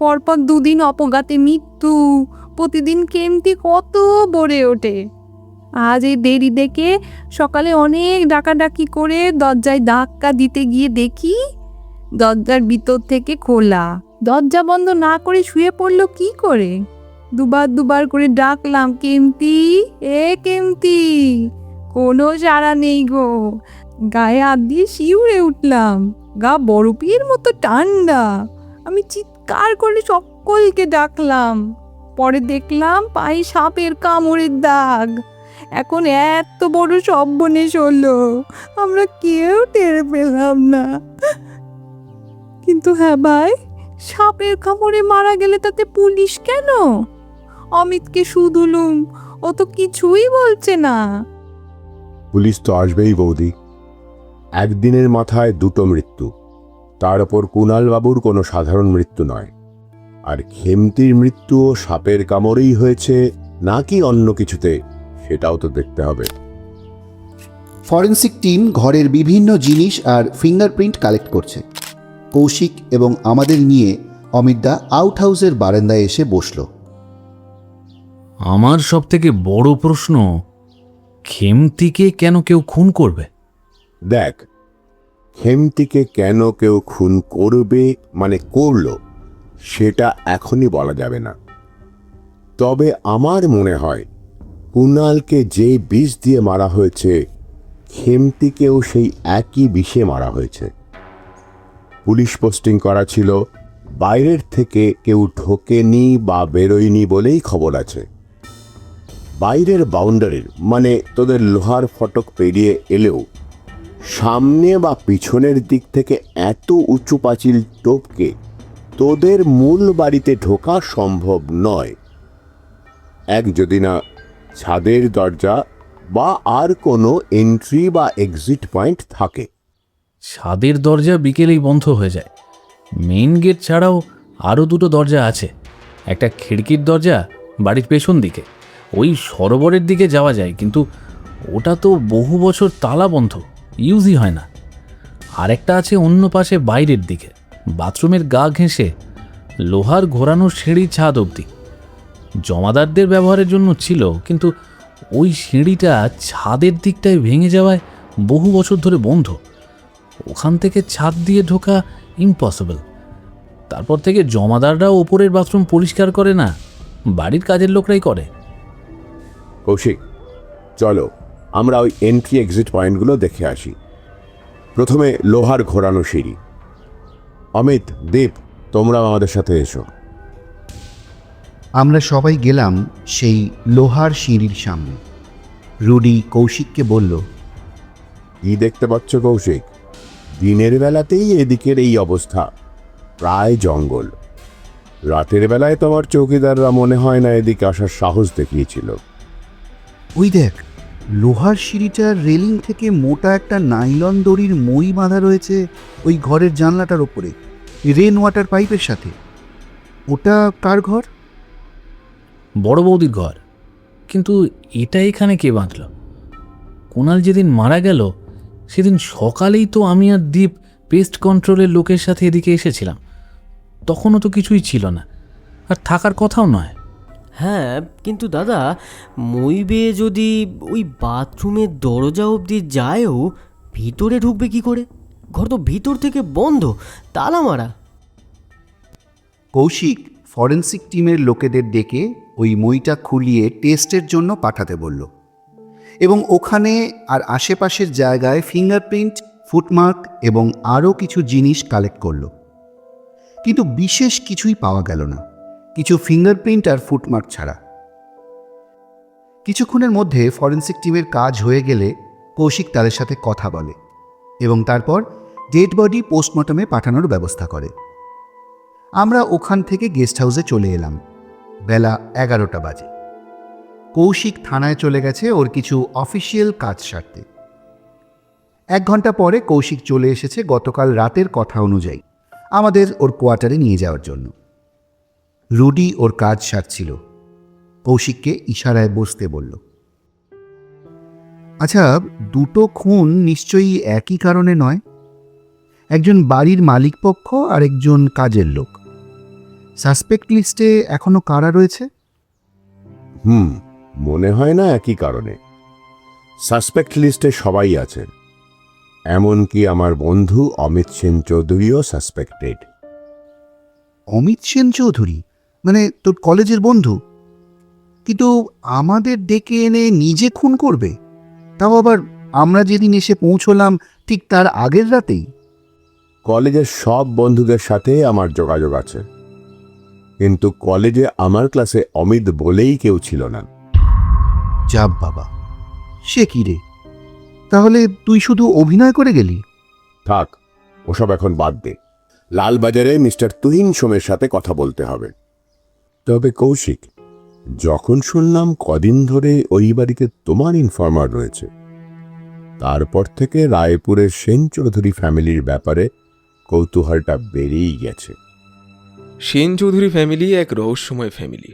পরপর দুদিন অপঘাতে মৃত্যু, প্রতিদিন কেমতি কত বড়ে ওঠে। আজ এই দেরি দেখে সকালে অনেক ডাকাডাকি করে দরজায় ধাক্কা দিতে গিয়ে দেখি দরজার ভিতর থেকে খোলা। দরজা বন্ধ না করে শুয়ে পড়লো কি করে? দুবার করে ডাকলাম, কেমতি, এ কেমতি, কোনো সাড়া নেই গো। গায়ে হাত দিয়ে শিউরে উঠলাম, গা বরফের মতো ঠান্ডা। আমি চিৎকার করে সকলকে ডাকলাম, পরে দেখলাম পায়ে সাপের কামড়ের দাগ। এখন এত বড় সর্বনেশ হলো, আমরা কেউ টের পেলাম না। কিন্তু হ্যাঁ ভাই, সাপের কামড়ে মারা গেলে তাতে পুলিশ কেন? অমিতকে শুধুলুম, ও তো কিছুই বলছে না। পুলিশ তো আসবেই বৌদি। একদিনের মাথায় দুটো মৃত্যু, তার ওপর কুণালবাবুর কোনো সাধারণ মৃত্যু নয়। আর খেমতির মৃত্যুও সাপের কামড়েই হয়েছে নাকি অন্য কিছুতে, সেটাও তো দেখতে হবে। ফরেন্সিক টিম ঘরের বিভিন্ন জিনিস আর ফিঙ্গারপ্রিন্ট কালেক্ট করছে। কৌশিক এবং আমাদের নিয়ে অমিতদা আউট হাউসের বারান্দায় এসে বসল। আমার সব থেকে বড় প্রশ্ন, খেমতিকে কেন কেউ খুন করবে? দেখ, খেমতিকে কেন কেউ খুন করবে মানে করলো, সেটা এখনই বলা যাবে না। তবে আমার মনে হয় কুণালকে যে বিষ দিয়ে মারা হয়েছে, খেমতিকেও সেই একই বিষে মারা হয়েছে। পুলিশ পোস্টিং করা ছিল, বাইরের থেকে কেউ ঢোকেনি বা বেরোয়নি বলেই খবর আছে। বাইরের বাউন্ডারির মানে তোদের লোহার ফটক পেরিয়ে এলেও সামনে বা পিছনের দিক থেকে এত উঁচু পাঁচিল টপকে তোদের মূল বাড়িতে ঢোকা সম্ভব নয়। এক যদি না ছাদের দরজা বা আর কোনো এন্ট্রি বা এক্সিট পয়েন্ট থাকে। ছাদের দরজা বিকেলেই বন্ধ হয়ে যায়। মেইন গেট ছাড়াও আরও দুটো দরজা আছে। একটা খিড়কির দরজা বাড়ির পেছন দিকে, ওই সরোবরের দিকে যাওয়া যায়, কিন্তু ওটা তো বহু বছর তালা বন্ধ, ইউজই হয় না। আর একটা আছে অন্য পাশে বাইরের দিকে, বাথরুমের গা ঘেঁষে লোহার ঘোরানো সিঁড়ি ছাদ অবধি। জমাদারদের ব্যবহারের জন্য ছিল, কিন্তু ওই সিঁড়িটা ছাদের দিকটায় ভেঙে যাওয়ায় বহু বছর ধরে বন্ধ। ওখান থেকে ছাদ দিয়ে ঢোকা ইম্পসিবল। তারপর থেকে জমাদাররা ওপরের বাথরুম পরিষ্কার করে না, বাড়ির কাজের লোকরাই করে। কৌশিক, চলো আমরা ওই এন্ট্রি এক্সিট পয়েন্টগুলো দেখে আসি। প্রথমে লোহার ঘোরানো সিঁড়ি। অমিত, দীপ, তোমরা আমাদের সাথে এসো। আমরা সবাই গেলাম সেই লোহার সিঁড়ির সামনে। রুডি কৌশিককে বলল, কি দেখতে পাচ্ছ কৌশিক? দিনের বেলাতেই এদিকের এই অবস্থা, প্রায় জঙ্গল। রাতের বেলায় তোমার চৌকিদাররা মনে হয় না এদিকে আসার সাহস দেখিয়েছিল। ওই দেখ, লোহার সিঁড়িটার রেলিং থেকে মোটা একটা নাইলন দড়ির মই বাঁধা রয়েছে ওই ঘরের জানলাটার ওপরে, রেন ওয়াটার পাইপের সাথে। ওটা কার ঘর? বড় বৌদির ঘর। কিন্তু এটা এখানে কে বাঁধল? কুণাল যেদিন মারা গেল সেদিন সকালেই তো আমি আর দীপ পেস্ট কন্ট্রোলের লোকের সাথে এদিকে এসেছিলাম, তখনও তো কিছুই ছিল না, আর থাকার কথাও নয়। হ্যাঁ, কিন্তু দাদা, মই বেয়ে যদি ওই বাথরুমের দরজা অবধি যায়ও, ভিতরে ঢুকবে কি করে? ঘর তো ভিতর থেকে বন্ধ, তালা মারা। কৌশিক ফরেন্সিক টিমের লোকেদের ডেকে ওই মইটা খুলিয়ে টেস্টের জন্য পাঠাতে বলল, এবং ওখানে আর আশেপাশের জায়গায় ফিঙ্গারপ্রিন্ট, ফুটমার্ক এবং আরও কিছু জিনিস কালেক্ট করল। কিন্তু বিশেষ কিছুই পাওয়া গেল না, কিছু ফিঙ্গারপ্রিন্ট আর ফুটমার্ক ছাড়া। কিছুক্ষণের মধ্যে ফরেন্সিক টিমের কাজ হয়ে গেলে কৌশিক তাদের সাথে কথা বলে এবং তারপর ডেড বডি পোস্টমর্টমে পাঠানোর ব্যবস্থা করে। আমরা ওখান থেকে গেস্ট হাউসে চলে এলাম। বেলা 11টা বাজে। কৌশিক থানায় চলে গেছে ওর কিছু অফিসিয়াল কাজ সারতে। 1 ঘন্টা পরে কৌশিক চলে এসেছে গতকাল রাতের কথা অনুযায়ী আমাদের ওর কোয়ার্টারে নিয়ে যাওয়ার জন্য। রুডি ওর কাজ সারছিল, কৌশিককে ইশারায় বসতে বলল। আচ্ছা, দুটো খুন নিশ্চয়ই একই কারণে নয়? একজন বাড়ির মালিকপক্ষ আর একজন কাজের লোক। সাসপেক্ট লিস্টে এখনো কারা রয়েছে? মনে হয় না একই কারণে। সাসপেক্ট লিস্টে সবাই আছে, এমনকি আমার বন্ধু অমিত সেন চৌধুরীও সাসপেক্টেড। অমিত সেন চৌধুরী মানে তোর কলেজের বন্ধু? কিন্তু আমাদের ডেকে এনে নিজে খুন করবে, তাও আবার আমরা যেদিন এসে পৌঁছলাম ঠিক তার আগের রাতেই। কলেজের সব বন্ধুদের সাথে আমার যোগাযোগ আছে, কিন্তু কলেজে আমার ক্লাসে অমিত বলেই কেউ ছিল না। যাব বাবা, সে কি রে? তাহলে তুই শুধু অভিনয় করে গেলি? থাক, ওসব এখন বাদ দে। লালবাজারে মিস্টার তুহিন সোমের সাথে কথা বলতে হবে। তবে কৌশিক, যখন শুনলাম কদিন ধরে ওই বাড়িতে তোমার ইনফর্মার রয়েছে, তারপর থেকে রায়পুরের সেন চৌধুরী ফ্যামিলির ব্যাপারে কৌতূহলটা বেড়েই গেছে। সেন চৌধুরী ফ্যামিলি এক রহস্যময় ফ্যামিলি।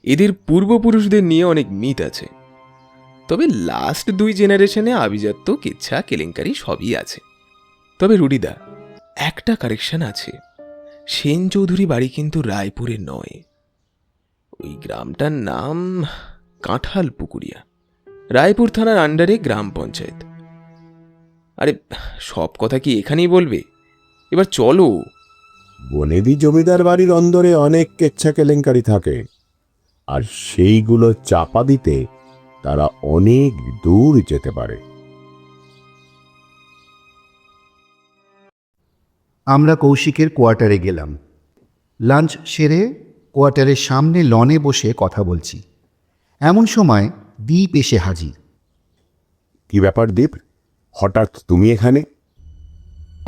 এদের পূর্বপুরুষদের নিয়ে অনেক মিথ আছে, তবে লাস্ট 2 জেনারেশনে আভিজাত্য, কিচ্ছা, কেলেঙ্কারি সবই আছে। তবে রুডিদা, একটা কারেকশন আছে, সেন চৌধুরী বাড়ি কিন্তু রায়পুরে নয়। ওই গ্রামটার নাম কাঁঠাল পুকুরিয়া, রায়পুর থানার আন্ডারে গ্রাম পঞ্চায়েত। আরে সব কথা কি এখানেই বলবে? এবার চলো। বনেদি জমিদার বাড়ির অন্দরে অনেক কেচ্ছা কেলেঙ্কারি থাকে, আর সেইগুলো চাপা দিতে তারা অনেক দূর যেতে পারে। আমরা কৌশিকের কোয়ার্টারে গেলাম। লাঞ্চ সেরে কোয়ার্টারের সামনে লনে বসে কথা বলছি, এমন সময় দীপ এসে হাজির। কি ব্যাপার দীপ, হঠাৎ তুমি এখানে?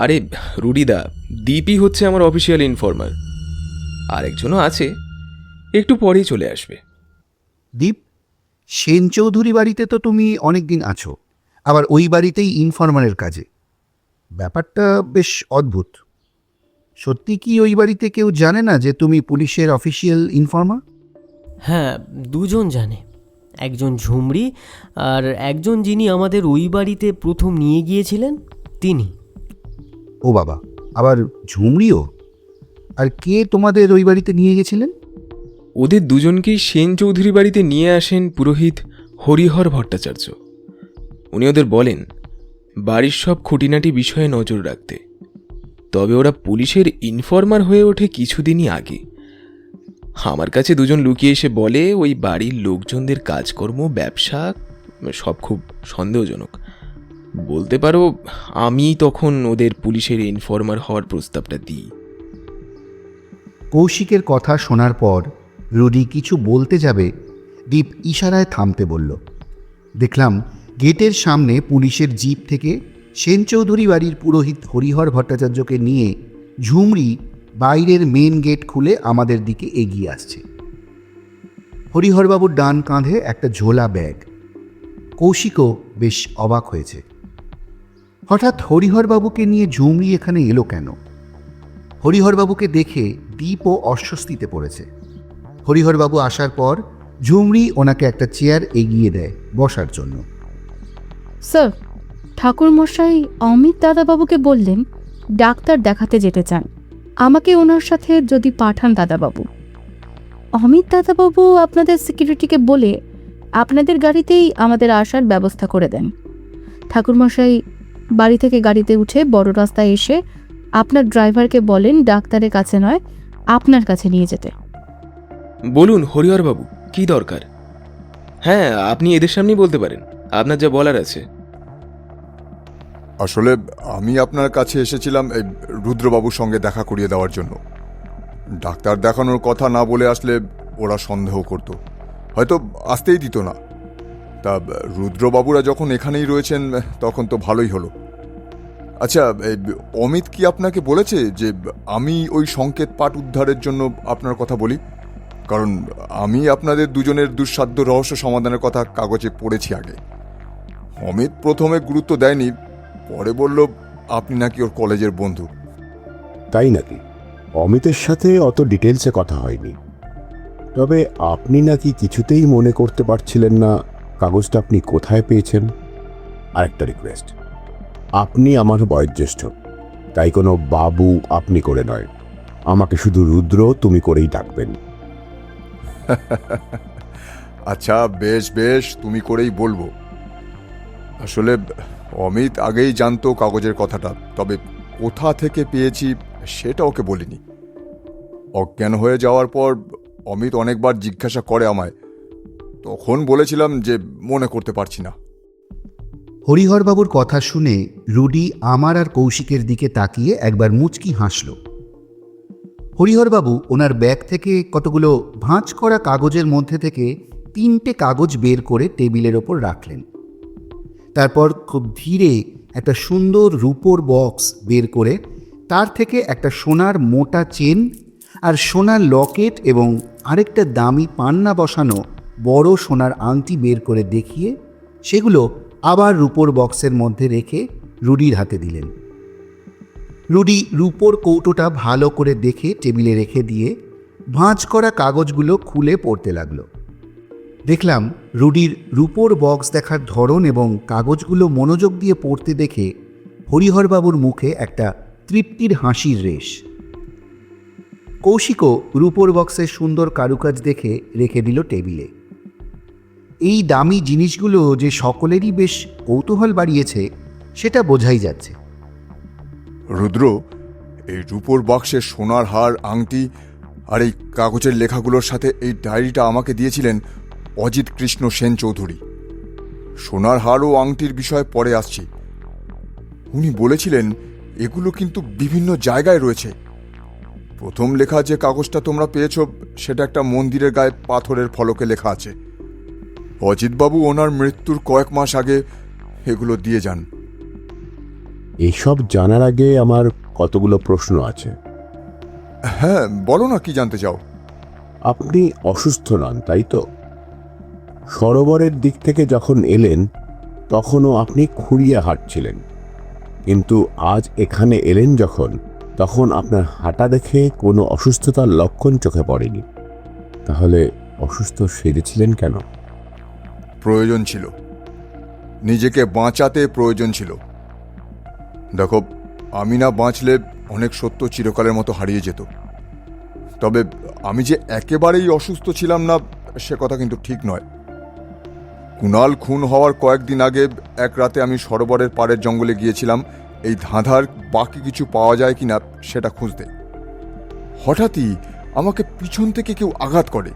আরে রুডিদা, দীপই হচ্ছে আমার অফিসিয়াল ইনফর্মার, আরেকজনও আছে, একটু পরেই চলে আসবে। দীপ, সেন চৌধুরী বাড়িতে তো তুমি অনেক দিন আছো, আবার ওই বাড়িতেই ইনফরমারের কাজে। ব্যাপারটা বেশ অদ্ভুত। সত্যি কি ওই বাড়িতে কেউ জানে না যে তুমি পুলিশের অফিসিয়াল ইনফর্মার? হ্যাঁ, 2 জন জানে, একজন ঝুমরি আর একজন যিনি আমাদের ওই বাড়িতে প্রথম নিয়ে গিয়েছিলেন তিনি। ও বাবা, আবার ঝুমরিও? আর কে তোমাদের ওই বাড়িতে নিয়ে গেছিলেন? ওদের দুজনকেই সেন চৌধুরী বাড়িতে নিয়ে আসেন পুরোহিত হরিহর ভট্টাচার্য। উনি ওদের বলেন বাড়ির সব খুঁটিনাটি বিষয়ে নজর রাখতে। তবে ওরা পুলিশের ইনফর্মার হয়ে ওঠে কিছুদিনই আগে। আমার কাছে 2 জন লুকিয়ে এসে বলে ওই বাড়ির লোকজনদের কাজকর্ম, ব্যবসা সব খুব সন্দেহজনক। বলতে পারো আমি তখন ওদের পুলিশের ইনফর্মার হওয়ার প্রস্তাবটা দিই। কৌশিকের কথা শোনার পর রুডি কিছু বলতে যাবে, দীপ ইশারায় থামতে বলল। দেখলাম গেটের সামনে পুলিশের জিপ থেকে সেন চৌধুরী বাড়ির পুরোহিত হরিহর ভট্টাচার্যকে নিয়ে ঝুমরি বাইরের মেন গেট খুলে আমাদের দিকে এগিয়ে আসছে। হরিহরবাবুর ডান কাঁধে একটা ঝোলা ব্যাগ। কৌশিকও বেশ অবাক হয়েছে। হঠাৎ হরিহরবাবুকে নিয়ে ঝুমরি এখানে এলো কেন? হরিহরবাবুকে দেখে দীপও অস্বস্তিতে পড়েছে। হরিহরবাবু আসার পর ঝুমরি ওনাকে একটা চেয়ার এগিয়ে দেয় বসার জন্য। স্যার, ঠাকুরমশাই অমিত দাদাবাবুকে বললেন ডাক্তার দেখাতে যেতে চান, আমাকে ওনার সাথে যদি পাঠান দাদাবাবু। অমিত দাদাবাবু আপনাদের সিকিউরিটিকে বলে আপনাদের গাড়িতেই আমাদের আসার ব্যবস্থা করে দেন। ঠাকুরমশাই বাড়ি থেকে গাড়িতে উঠে বড় রাস্তায় এসে আপনার ড্রাইভারকে বলেন ডাক্তারের কাছে নয়, আপনার কাছে নিয়ে যেতে। বলুন হরিহরবাবু, কি দরকার? হ্যাঁ, আপনি এদের সামনেই বলতে পারেন, আপনার যা বলার আছে। আসলে আমি আপনার কাছে এসেছিলাম এই রুদ্রবাবুর সঙ্গে দেখা করিয়ে দেওয়ার জন্য। ডাক্তার দেখানোর কথা না বলে আসলে ওরা সন্দেহ করত, হয়তো আসতেই দিত না। তা রুদ্রবাবুরা যখন এখানেই রয়েছেন তখন তো ভালোই হলো। আচ্ছা, অমিত কি আপনাকে বলেছে যে আমি ওই সংকেত পাঠ উদ্ধারের জন্য আপনার কথা বলি? কারণ আমি আপনাদের দুজনের দুঃসাধ্য রহস্য সমাধানের কথা কাগজে পড়েছি আগে। অমিত প্রথমে গুরুত্ব দেয়নি, পরে বলল আপনি নাকি ওর কলেজের বন্ধু। তাই নাকি? অমিতের সাথে অত ডিটেলসে কথা হয়নি। তবে আপনি নাকি কিছুতেই মনে করতে পারছিলেন না কাগজটা আপনি কোথায় পেয়েছেন। আরেকটা রিকোয়েস্ট, আপনি আমার বয়োজ্যেষ্ঠ, তাই কোনো বাবু আপনি করে নয়, আমাকে শুধু রুদ্র তুমি করেই ডাকবেন। আচ্ছা, বেশ বেশ, তুমি করেই বলবো। আসলে অমিত আগেই জানতো কাগজের কথাটা, তবে কোথা থেকে পেয়েছি সেটা ওকে বলিনি। অজ্ঞান হয়ে যাওয়ার পর অমিত অনেকবার জিজ্ঞাসা করে আমায়, তখন বলেছিলাম যে মনে করতে পারছি না। হরিহরবাবুর কথা শুনে রুডি আমার আর কৌশিকের দিকে তাকিয়ে একবার মুচকি হাসল। হরিহরবাবু ওনার ব্যাগ থেকে কতগুলো ভাঁজ করা কাগজের মধ্যে থেকে 3টে কাগজ বের করে টেবিলের ওপর রাখলেন। তারপর খুব ধীরে একটা সুন্দর রূপোর বক্স বের করে তার থেকে একটা সোনার মোটা চেন আর সোনার লকেট এবং আরেকটা দামি পান্না বসানো বড় সোনার আংটি বের করে দেখিয়ে সেগুলো আবার রূপোর বক্সের মধ্যে রেখে রুডির হাতে দিলেন। রুডি রূপোর কৌটোটা ভালো করে দেখে টেবিলে রেখে দিয়ে ভাঁজ করা কাগজগুলো খুলে পড়তে লাগলো। দেখলাম রুডির রূপোর বক্স দেখার ধরন এবং কাগজগুলো মনোযোগ দিয়ে পড়তে দেখে হরিহরবাবুর মুখে একটা তৃপ্তির হাসির রেশ। কৌশিকও রূপোর বক্সের সুন্দর কারুকাজ দেখে রেখে দিল টেবিলে। এই দামি জিনিসগুলো যে সকলেরই বেশ কৌতূহল বাড়িয়েছে সেটা বোঝাই যাচ্ছে। রুদ্র, এই রূপোর বাক্সের সোনার হার, আংটি আর এই কাগজের লেখাগুলোর সাথে এই ডায়েরিটা আমাকে দিয়েছিলেন অজিত কৃষ্ণ সেন চৌধুরী। সোনার হার ও আংটির বিষয়ে পরে আসছি। উনি বলেছিলেন এগুলো কিন্তু বিভিন্ন জায়গায় রয়েছে। প্রথম লেখা যে কাগজটা তোমরা পেয়েছ সেটা একটা মন্দিরের গায়ে পাথরের ফলকে লেখা আছে। অজিতবাবু ওনার মৃত্যুর কয়েক মাস আগে এগুলো দিয়ে যান। এসব জানার আগে আমার কতগুলো প্রশ্ন আছে। হ্যাঁ, বলো না, কি জানতে চাও? আপনি অসুস্থ নন, তাই তো? সরোবরের দিক থেকে যখন এলেন তখনও আপনি খুঁড়িয়ে হাঁটছিলেন, কিন্তু আজ এখানে এলেন যখন, তখন আপনার হাঁটা দেখে কোনো অসুস্থতার লক্ষণ চোখে পড়েনি। তাহলে অসুস্থ সেজেছিলেন কেন? প্রয়োজন ছিল, নিজেকে বাঁচাতে প্রয়োজন ছিল। দেখো, আমি না বাঁচলে অনেক সত্য চিরকালের মতো হারিয়ে যেত। তবে আমি যে একেবারেই অসুস্থ ছিলাম না সে কথা কিন্তু ঠিক নয়। কুণাল খুন হওয়ার কয়েকদিন আগে এক রাতে আমি সরোবরের পাড়ের জঙ্গলে গিয়েছিলাম এই ধাঁধার বাকি কিছু পাওয়া যায় কিনা সেটা খুঁজতে। হঠাৎই আমাকে পিছন থেকে কেউ আঘাত করে,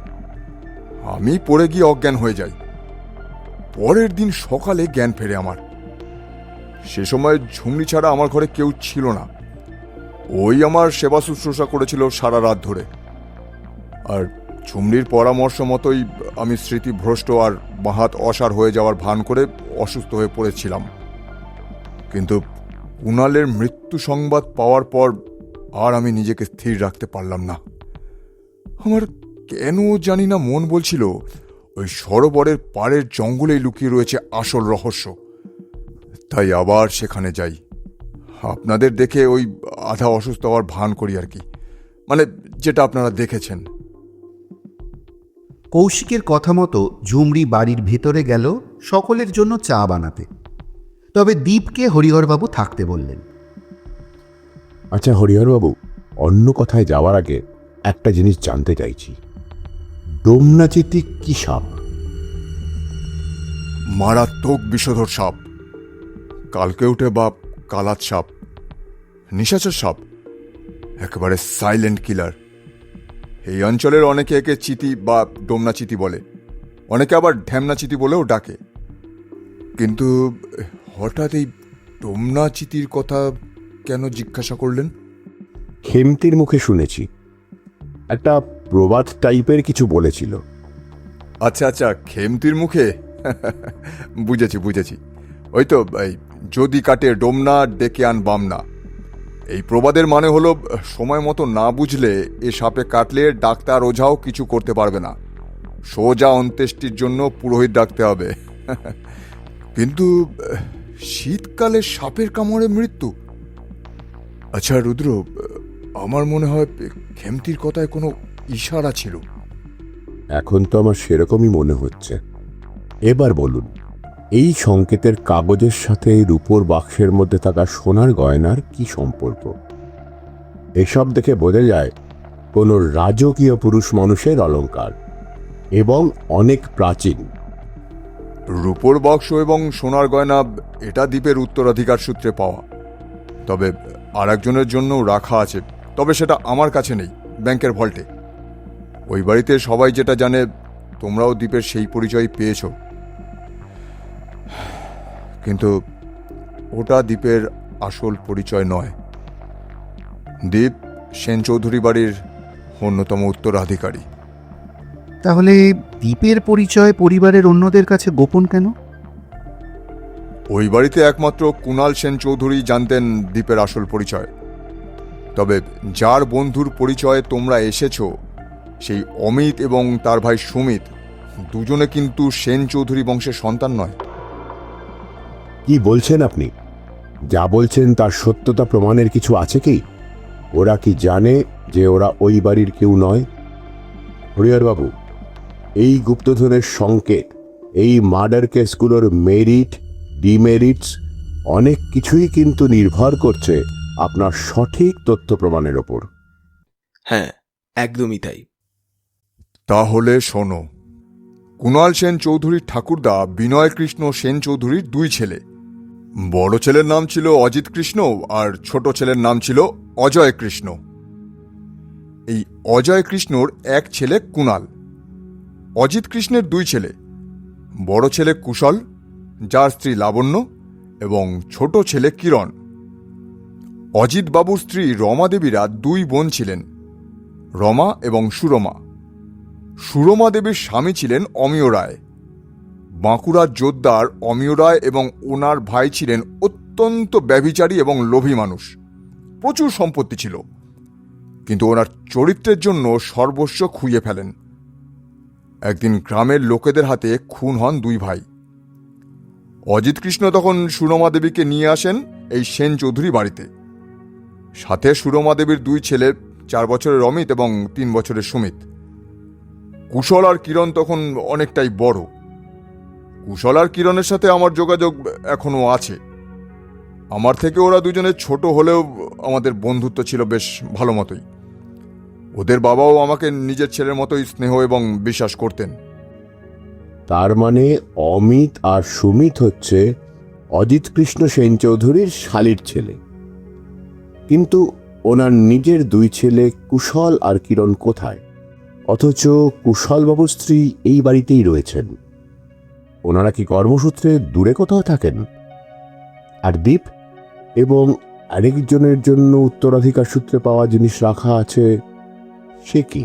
আমি পড়ে গিয়ে অজ্ঞান হয়ে যাই। পরের দিন সকালে জ্ঞান ফেরে আমার। সে সময় ঝুমরি ছাড়া আমার ঘরে কেউ ছিল না। ওই আমার সেবা শুশ্রূষা করেছিল সারা রাত ধরে। আর ঝুমরির পরামর্শ মতোই আমি স্মৃতিভ্রষ্ট আর বাহাত অসাড় হয়ে যাওয়ার ভান করে অসুস্থ হয়ে পড়েছিলাম। কিন্তু কুণালের মৃত্যু সংবাদ পাওয়ার পর আর আমি নিজেকে স্থির রাখতে পারলাম না। আমার কেন জানি না মন বলছিল ওই সরোবরের পাড়ের জঙ্গলেই লুকিয়ে রয়েছে আসল রহস্য। তাই আবার সেখানে যাই, আপনাদের দেখে ওই আধা অসুস্থ হওয়ার ভান করি আর কি, মানে যেটা আপনারা দেখেছেন। কৌশিকের কথা মতো ঝুমরি বাড়ির ভেতরে গেল সকলের জন্য চা বানাতে। তবে দীপকে হরিহরবাবু থাকতে বললেন। আচ্ছা হরিহরবাবু, অন্য কথায় যাওয়ার আগে একটা জিনিস জানতে চাইছি, ডোমনাচিতি কি সাপ? মারাত্মক বিষধর সাপ, কালকেউটে বা কালাত সাপ, নিশাচর সাপ, একেবারে সাইলেন্ট কিলার। এই অঞ্চলের অনেকে একে চিতি বা ডোমনাচিতি বলে, অনেকে আবার ঢ্যামনাচিতি বলেও ডাকে। কিন্তু হঠাৎ এই ডোমনাচিতির কথা কেন জিজ্ঞাসা করলেন? খেমতির মুখে শুনেছি, একটা প্রবাদ টাইপের কিছু বলেছিল। আচ্ছা আচ্ছা, খেমতির মুখে বুঝেছি বুঝেছি। ওই তো, যদি কাটে ডোমনা ডেকে আন বামনা। এই প্রবাদের মানে হলো সময় মতো না বুঝলে এ সাপে কাটলে ডাক্তার ওঝাও কিছু করতে পারবে না, সোজা অন্ত্যেষ্টির জন্য পুরোহিত ডাকতে হবে। কিন্তু শীতকালে সাপের কামড়ে মৃত্যু? আচ্ছা রুদ্র, আমার মনে হয় খেমতির কথায় কোনো ইশারা ছিল। এখন তো আমার সেরকমই মনে হচ্ছে। এবার বলুন, এই সংকেতের কাগজের সাথে রূপোর বাক্সের মধ্যে থাকা সোনার গয়নার কি সম্পর্ক? এসব দেখে বোঝা যায় কোনো রাজকীয় পুরুষ মানুষের অলংকার এবং অনেক প্রাচীন। রূপোর বাক্স এবং সোনার গয়না এটা দ্বীপের উত্তরাধিকার সূত্রে পাওয়া, তবে আর একজনের জন্য রাখা আছে, তবে সেটা আমার কাছে নেই, ব্যাংকের ভল্টে। ওই বাড়িতে সবাই যেটা জানে, তোমরাও দ্বীপের সেই পরিচয় পেয়েছ, কিন্তু ওটা দ্বীপের আসল পরিচয় নয়। দ্বীপ সেন চৌধুরী বাড়ির অন্যতম উত্তরাধিকারী। তাহলে দ্বীপের পরিচয় পরিবারের অন্যদের কাছে গোপন কেন? ওই বাড়িতে একমাত্র কুণাল সেন চৌধুরী জানতেন দ্বীপের আসল পরিচয়। তবে যার বন্ধুর পরিচয়ে তোমরা এসেছো, সেই অমিত এবং তার ভাই সুমিত দুজনে কিন্তু সেন চৌধুরী বংশের সন্তান নয়। কি বলছেন আপনি? যা বলছেন তার সত্যতা প্রমাণের কিছু আছে কি? ওরা কি জানে যে ওরা ওই বাড়ির কেউ নয়? হরিহরবাবু, এই গুপ্তধনের সংকেত, এই মার্ডার কেসগুলোর মেরিট ডিমেরিটস অনেক কিছুই কিন্তু নির্ভর করছে আপনার সঠিক তথ্য প্রমাণের ওপর। হ্যাঁ, একদমই তাই। তাহলে শোনো, কুণাল সেন চৌধুরীর ঠাকুরদা বিনয় কৃষ্ণ সেন চৌধুরীর দুই ছেলে। বড় ছেলের নাম ছিল অজিত কৃষ্ণ আর ছোট ছেলের নাম ছিল অজয় কৃষ্ণ। এই অজয় কৃষ্ণর এক ছেলে কুণাল। অজিত কৃষ্ণের দুই ছেলে, বড় ছেলে কুশল, যার স্ত্রী লাবণ্য, এবং ছোট ছেলে কিরণ। অজিত বাবুর স্ত্রী রমা দেবীরা দুই বোন ছিলেন, রমা এবং সুরমা। সুরমা দেবীর স্বামী ছিলেন অমিয় রায়। বাঁকুড়ার জোদ্দার অমিয় রায় এবং ওনার ভাই ছিলেন অত্যন্ত ব্যভিচারী এবং লোভী মানুষ। প্রচুর সম্পত্তি ছিল, কিন্তু ওনার চরিত্রের জন্য সর্বস্ব খুইয়ে ফেলেন। একদিন গ্রামের লোকেদের হাতে খুন হন দুই ভাই। অজিত কৃষ্ণ তখন সুরমা দেবীকে নিয়ে আসেন এই সেন চৌধুরী বাড়িতে। সাথে সুরমা দেবীর দুই ছেলে, 4 বছরের অমিত এবং 3 বছরের সুমিত। কুশল আর কিরণ তখন অনেকটাই বড়। কুশল আর কিরণের সাথে আমার যোগাযোগ এখনো আছে। আমার থেকে ওরা দুজনে ছোট হলেও আমাদের বন্ধুত্ব ছিল বেশ ভালো মতোই। ওদের বাবাও আমাকে নিজের ছেলের মতোই স্নেহ এবং বিশ্বাস করতেন। তার মানে অমিত আর সুমিত হচ্ছে অজিত কৃষ্ণ সেন চৌধুরীর শালীর ছেলে। কিন্তু ওনার নিজের দুই ছেলে কুশল আর কিরণ কোথায়? অথচ কুশলবাবুর স্ত্রী এই বাড়িতেই রয়েছেন। ওনারা কি কর্মসূত্রে দূরে কোথাও থাকেন? আর দ্বীপ এবং আরেকজনের জন্য উত্তরাধিকার সূত্রে পাওয়া জিনিস রাখা আছে, সে কি?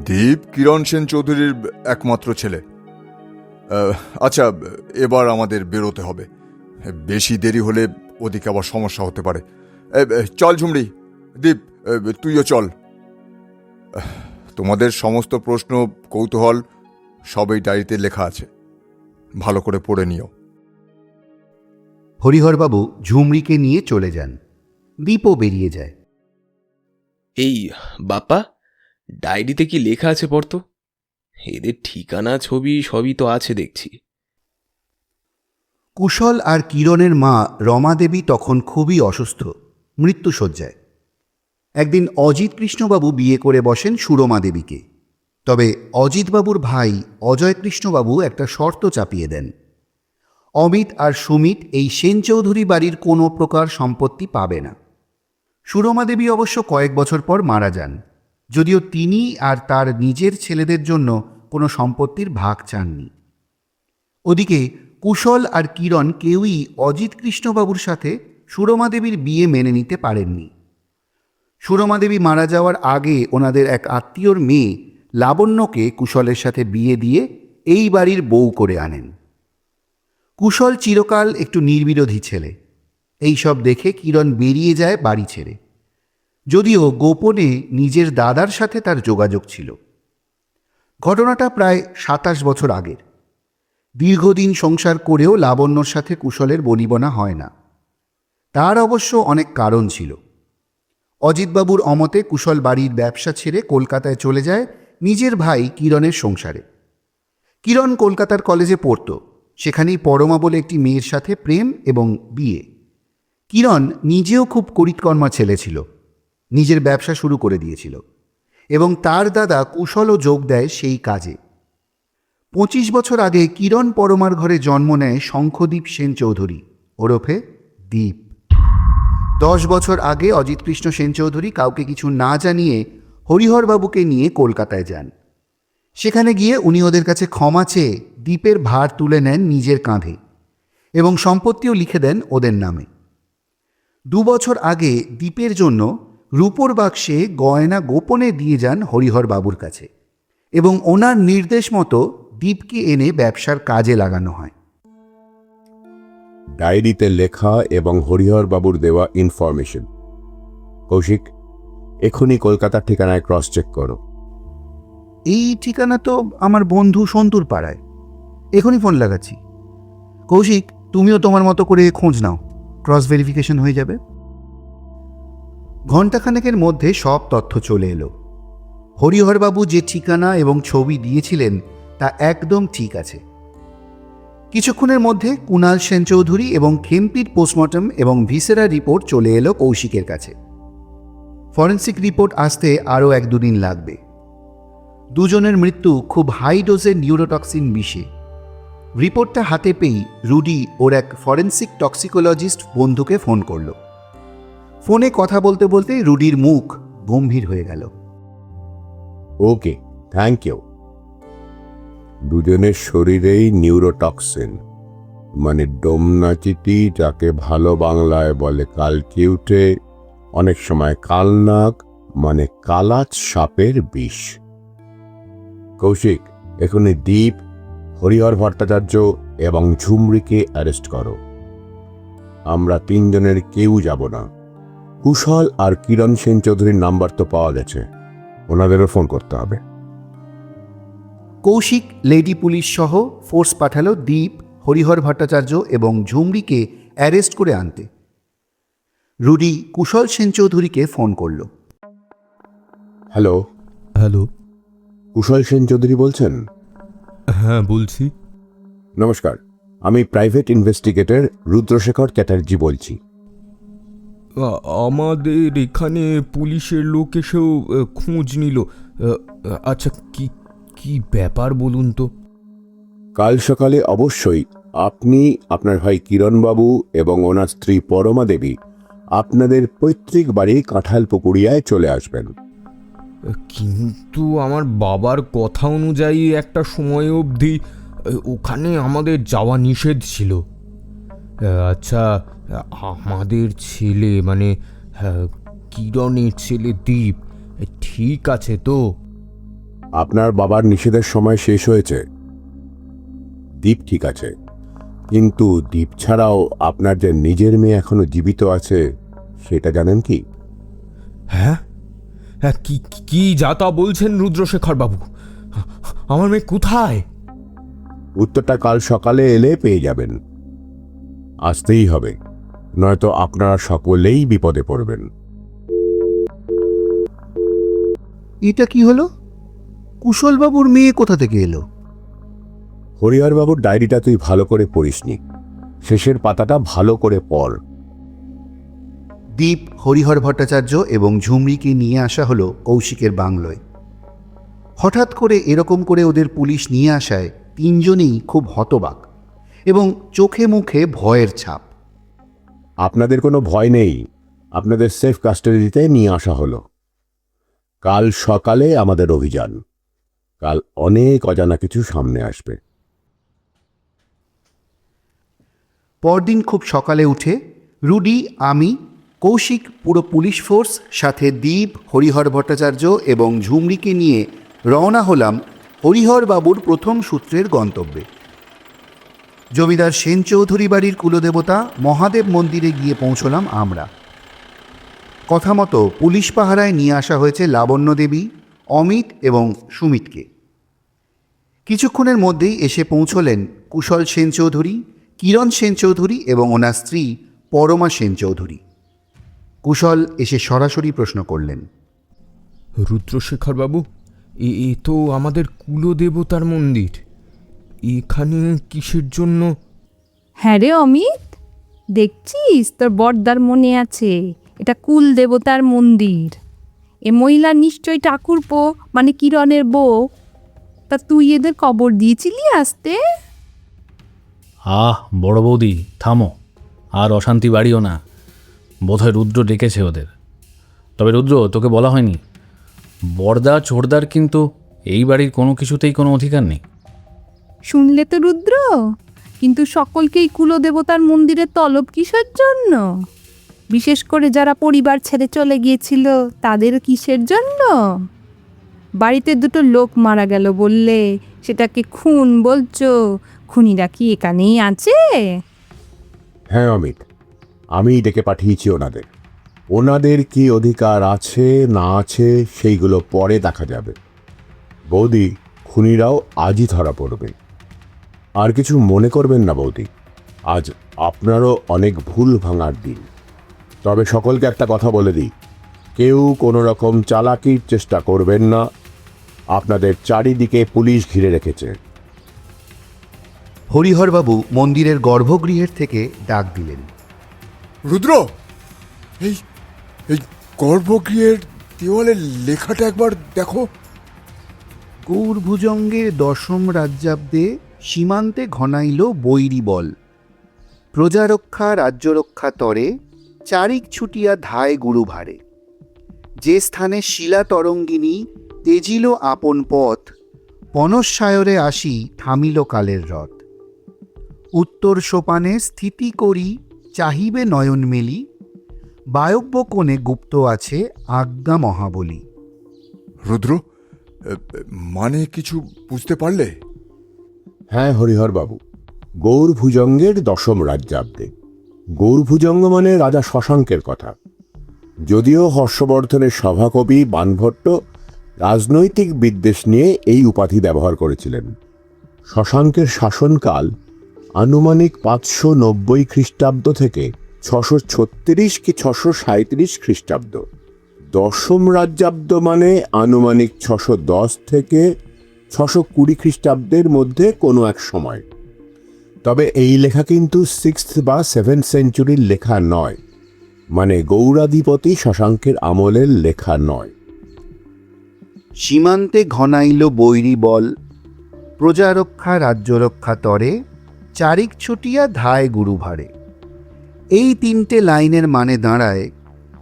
দীপ কিরণ সেন চৌধুরীর একমাত্র ছেলে। আচ্ছা, এবার আমাদের বেরোতে হবে। বেশি দেরি হলে ওদিকে আবার সমস্যা হতে পারে। চল ঝুমড়ি, দীপ তুইও চল। তোমাদের সমস্ত প্রশ্ন, কৌতূহল সবই ডায়েরিতে লেখা আছে, ভালো করে পড়ে নিও। হরিহরবাবু ঝুমরিকে নিয়ে চলে যান। দীপও বেরিয়ে যায়। এই বাপ্পা, ডায়েরিতে কি লেখা আছে পড়তো? এদের ঠিকানা ছবি সবই তো আছে দেখছি। কুশল আর কিরণের মা রমা দেবী তখন খুবই অসুস্থ, মৃত্যুশয্যায়। একদিন অজিত কৃষ্ণবাবু বিয়ে করে বসেন সুরমা দেবীকে। তবে অজিতবাবুর ভাই অজয় কৃষ্ণবাবু একটা শর্ত চাপিয়ে দেন। অমিত আর সুমিত এই সেন চৌধুরী বাড়ির কোনো প্রকার সম্পত্তি পাবে না। সুরমা দেবী অবশ্য কয়েক বছর পর মারা যান, যদিও তিনি আর তার নিজের ছেলেদের জন্য কোনো সম্পত্তির ভাগ চাননি। ওদিকে কুশল আর কিরণ কেউই অজিত কৃষ্ণবাবুর সাথে সুরমা দেবীর বিয়ে মেনে নিতে পারেননি। সুরমা দেবী মারা যাওয়ার আগে ওনাদের এক আত্মীয়র মেয়ে লাবণ্যকে কুশলের সাথে বিয়ে দিয়ে এই বাড়ির বউ করে আনেন। কুশল চিরকাল একটু নির্বিরোধী ছেলে। এই সব দেখে কিরণ বেরিয়ে যায় বাড়ি ছেড়ে, যদিও গোপনে নিজের দাদার সাথে তার যোগাযোগ ছিল। ঘটনাটা প্রায় 27 বছর আগের। দীর্ঘদিন সংসার করেও লাবণ্যর সাথে কুশলের বনিবনা হয় না। তার অবশ্য অনেক কারণ ছিল। অজিতবাবুর অমতে কুশল বাড়ির ব্যবসা ছেড়ে কলকাতায় চলে যায় নিজের ভাই কিরণের সংসারে। কিরণ কলকাতার কলেজে পড়তো, সেখানেই পরমা বলে একটি মেয়ের সাথে প্রেম এবং বিয়ে। কিরণ নিজেও খুব করিতকর্মা ছেলে ছিল, নিজের ব্যবসা শুরু করে দিয়েছিল এবং তার দাদা কুশলও যোগ দেয় সেই কাজে। 25 বছর আগে কিরণ পরমার ঘরে জন্ম নেয় শঙ্খদীপ সেন চৌধুরী ওরফে দীপ। 10 বছর আগে অজিত কৃষ্ণ সেন চৌধুরী কাউকে কিছু না জানিয়ে হরিহরবাবুকে নিয়ে কলকাতায় যান। সেখানে গিয়ে উনি ওদের কাছে ক্ষমা চেয়ে দীপের ভার তুলে নেন নিজের কাঁধে এবং সম্পত্তিও লিখে দেন ওদের নামে। 2 বছর আগে দীপের জন্য রূপোর বাক্সে গয়না গোপনে দিয়ে যান হরিহরবাবুর কাছে এবং ওনার নির্দেশ মতো দীপকে এনে ব্যবসার কাজে লাগানো হয়। ডায়েরিতে লেখা এবং হরিহরবাবুর দেওয়া ইনফরমেশন। কৌশিক, এখনই কলকাতার ঠিকানায় ক্রস চেক করো। এই ঠিকানা তো আমার বন্ধু সন্তুর পাড়ায়, এখনই ফোন লাগাচ্ছি। কৌশিক, তুমিও তোমার মতো করে খোঁজ নাও, ক্রস ভেরিফিকেশন হয়ে যাবে। ঘণ্টাখানেকের মধ্যে সব তথ্য চলে এলো। হরিহরবাবু যে ঠিকানা এবং ছবি দিয়েছিলেন তা একদম ঠিক আছে। কিছুক্ষণের মধ্যে কুণাল সেন চৌধুরী এবং খেমপির পোস্টমর্টম এবং ভিসেরা রিপোর্ট চলে এলো কৌশিকের কাছে। ফরেন্সিক রিপোর্ট আসতে আরও 1-2 দিন লাগবে। দুজনের মৃত্যু খুব হাই ডোজের নিউরোটক্সিন বিষে। রিপোর্টটা হাতে পেয়েই রুডি ওর এক ফরেন্সিক টক্সিকোলজিস্ট বন্ধুকে ফোন করল। ফোনে কথা বলতে বলতে রুডির মুখ গম্ভীর হয়ে গেল। ওকে, থ্যাংক ইউ। দুজনের শরীরেই নিউরোটক্সিন, মানে ডোমনাচিটি, যাকে ভালো বাংলায় বলে কালকিউটে, অনেক সময় কালনাক, মানে কালাচ সাপের বিষ। কৌশিক, এখনই দীপ, হরিহর ভট্টাচার্য এবং ঝুমরিকে অ্যারেস্ট করো। আমরা 3 জনের কেউ যাব না। কুশল আর কিরণ সেন চৌধুরীর নাম্বার তো পাওয়া গেছে, ওনাদেরও ফোন করতে হবে। কৌশিক লেডি পুলিশ সহ ফোর্স পাঠালো দীপ, হরিহর ভট্টাচার্য এবং ঝুমরিকে অ্যারেস্ট করে আনতে। রুডি কুশল সেন চৌধুরীকে ফোন করল। হ্যালো। হ্যালো। কুশল সেন চৌধুরী বলছেন? হ্যাঁ, বলছি। নমস্কার, আমি প্রাইভেট ইনভেস্টিগেটর রুদ্রশেখর চ্যাটার্জি বলছি। আমাদের এখানে পুলিশের লোক এসেও খোঁজ নিল। আচ্ছা, কি কি ব্যাপার বলুন তো? কাল সকালে অবশ্যই আপনি, আপনার ভাই কিরণবাবু এবং ওনার স্ত্রী পরমা দেবী আপনাদের পৈতৃক বাড়ি কাঁঠালপুকুরিয়ায় চলে আসবেন। কিন্তু আমার বাবার কথা অনুযায়ী একটা সময় অবধি ওখানে আমাদের যাওয়া নিষেধ ছিল। আচ্ছা, আমাদের ছেলে মানে কিরণের ছেলে দীপ ঠিক আছে তো? আপনার বাবার নিষেধের সময় শেষ হয়েছে। দীপ ঠিক আছে, কিন্তু দীপ ছাড়াও আপনার যে নিজের মেয়ে এখনো জীবিত আছে সেটা জানেন কি? হ্যাঁ, কি কি যাতা বলছেন রুদ্রশেখর বাবু? আমার মেয়ে কোথায়? উত্তরটা কাল সকালে এলে পেয়ে যাবেন। আসতেই হবে, নয়তো আপনারা সকলেই বিপদে পড়বেন। এটা কি হলো? কুশলবাবুর মেয়ে কোথা থেকে এলো? হরিহরবাবুর ডায়েরিটা তুই ভালো করে পড়িসনি, শেষের পাতাটা ভালো করে পড়। দীপ, হরিহর ভট্টাচার্য এবং ঝুমরিকে নিয়ে আসা হলো কৌশিকের বাংলোয়। হঠাৎ করে এরকম করে ওদের পুলিশ নিয়ে আসায় 3 জনেই খুব হতবাক এবং চোখে মুখে ভয়ের ছাপ। আপনাদের কোনো ভয় নেই, আপনাদের সেফ কাস্টাডিতে নিয়ে আসা হলো। কাল সকালে আমাদের অভিযান, কাল অনেক অজানা কিছু সামনে আসবে। পরদিন খুব সকালে উঠে রুডি, আমি, কৌশিক, পুরো পুলিশ ফোর্স, সাথে দীপ, হরিহর ভট্টাচার্য এবং ঝুমরিকে নিয়ে রওনা হলাম হরিহরবাবুর প্রথম সূত্রের গন্তব্যে। জমিদার সেন চৌধুরী বাড়ির কুলদেবতা মহাদেব মন্দিরে গিয়ে পৌঁছলাম আমরা। কথা মতো পুলিশ পাহারায় নিয়ে আসা হয়েছে লাবণ্য দেবী, অমিত এবং সুমিতকে। কিছুক্ষণের মধ্যেই এসে পৌঁছলেন কুশল সেন চৌধুরী, কিরণ সেন চৌধুরী এবং ওনার স্ত্রী পরমা সেন চৌধুরী। কুশল এসে সরাসরি প্রশ্ন করলেন, রুদ্রশেখর বাবু, এ তো আমাদের কুলদেবতার মন্দির, এখানে কিসের জন্য? হ্যাঁ রে অমিত, দেখছিস তোর বড়দার মনে আছে, এটা কুল দেবতার মন্দির। এ মহিলা নিশ্চয়ই ঠাকুরপো মানে কিরণের বউ। তা তুই এদের কবর দিয়েছিলি আসতে? বড় বৌদি থামো, আর অশান্তি বাড়িও না। বোধহয় রুদ্র ডেকেছে ওদের। তবে রুদ্র, তোকে বলা হয়নি, বড়দা ছোড়দার কিন্তু এই বাড়ির কোনো কিছুতেই কোনো অধিকার নেই। শুনলে তো রুদ্র, কিন্তু সকলকেই কুলদেবতার মন্দিরে তলব কিসের জন্য? বিশেষ করে যারা পরিবার ছেড়ে চলে গিয়েছিল তাদের কিসের জন্য? বাড়িতে দুটো লোক মারা গেল বললে সেটাকে খুন বলছো? খুনিরা কি এখানেই আছে? হ্যাঁ অমিত, আমিই ডেকে পাঠিয়েছি ওনাদের। ওনাদের কি অধিকার আছে না আছে সেইগুলো পরে দেখা যাবে। বৌদি, খুনিরাও আজই ধরা পড়বে। আর কিছু মনে করবেন না বৌদি, আজ আপনারও অনেক ভুল ভাঙার দিন। তবে সকলকে একটা কথা বলে দিই, কেউ কোনো রকম চালাকির চেষ্টা করবেন না। আপনাদের চারিদিকে পুলিশ ঘিরে রেখেছে। হরিহরবাবু মন্দিরের গর্ভগৃহের থেকে ডাক দিলেন। রুদ্র, এই এই গর্ভগৃহের দেওয়ালে লেখাটা একবার দেখো। গৌরভুজঙ্গের দশম রাজ্যাব্দে সীমান্তে ঘনাইল বৈরী বল। প্রজারক্ষা রাজ্যরক্ষা তরে চারিক ছুটিয়া ধায় গুরু ভারে। যে স্থানে শিলা তরঙ্গিনী তেজিল আপন পথ, পনসায়রে আসি থামিল কালের রথ। উত্তর সোপানে স্থিতি করি চাহিবে নয়ন মেলি, বায়ব্য কোণে গুপ্ত আছে আজ্ঞা মহাবলী। রুদ্র, মানে কিছু বুঝতে পারলে? হ্যাঁ হরিহরবাবু, গৌরভুজঙ্গের দশম রাজ্যাব্দে। গৌরভুজঙ্গ মানে রাজা শশাঙ্কের কথা। যদিও হর্ষবর্ধনের সভাকবি বানভট্ট রাজনৈতিক বিদ্বেষ নিয়ে এই উপাধি ব্যবহার করেছিলেন। শশাঙ্কের শাসনকাল আনুমানিক 590 খ্রিস্টাব্দ থেকে 636 কি 637 খ্রিস্টাব্দ। দশম রাজ্যাব্দ মানে আনুমানিক 610 থেকে 620 খ্রিস্টাব্দের মধ্যে কোনো এক সময়। তবে এই লেখা কিন্তু 6th বা 7th সেঞ্চুরির লেখা নয়, মানে গৌরাধিপতি শশাঙ্কের আমলের লেখা নয়। সীমান্তে ঘনাইল বৈরী বল, প্রজারক্ষা রাজ্যরক্ষা তরে চারিক ছুটিয়া ধায় গুরু ভারে। এই তিনটে লাইনের মানে দাঁড়ায়,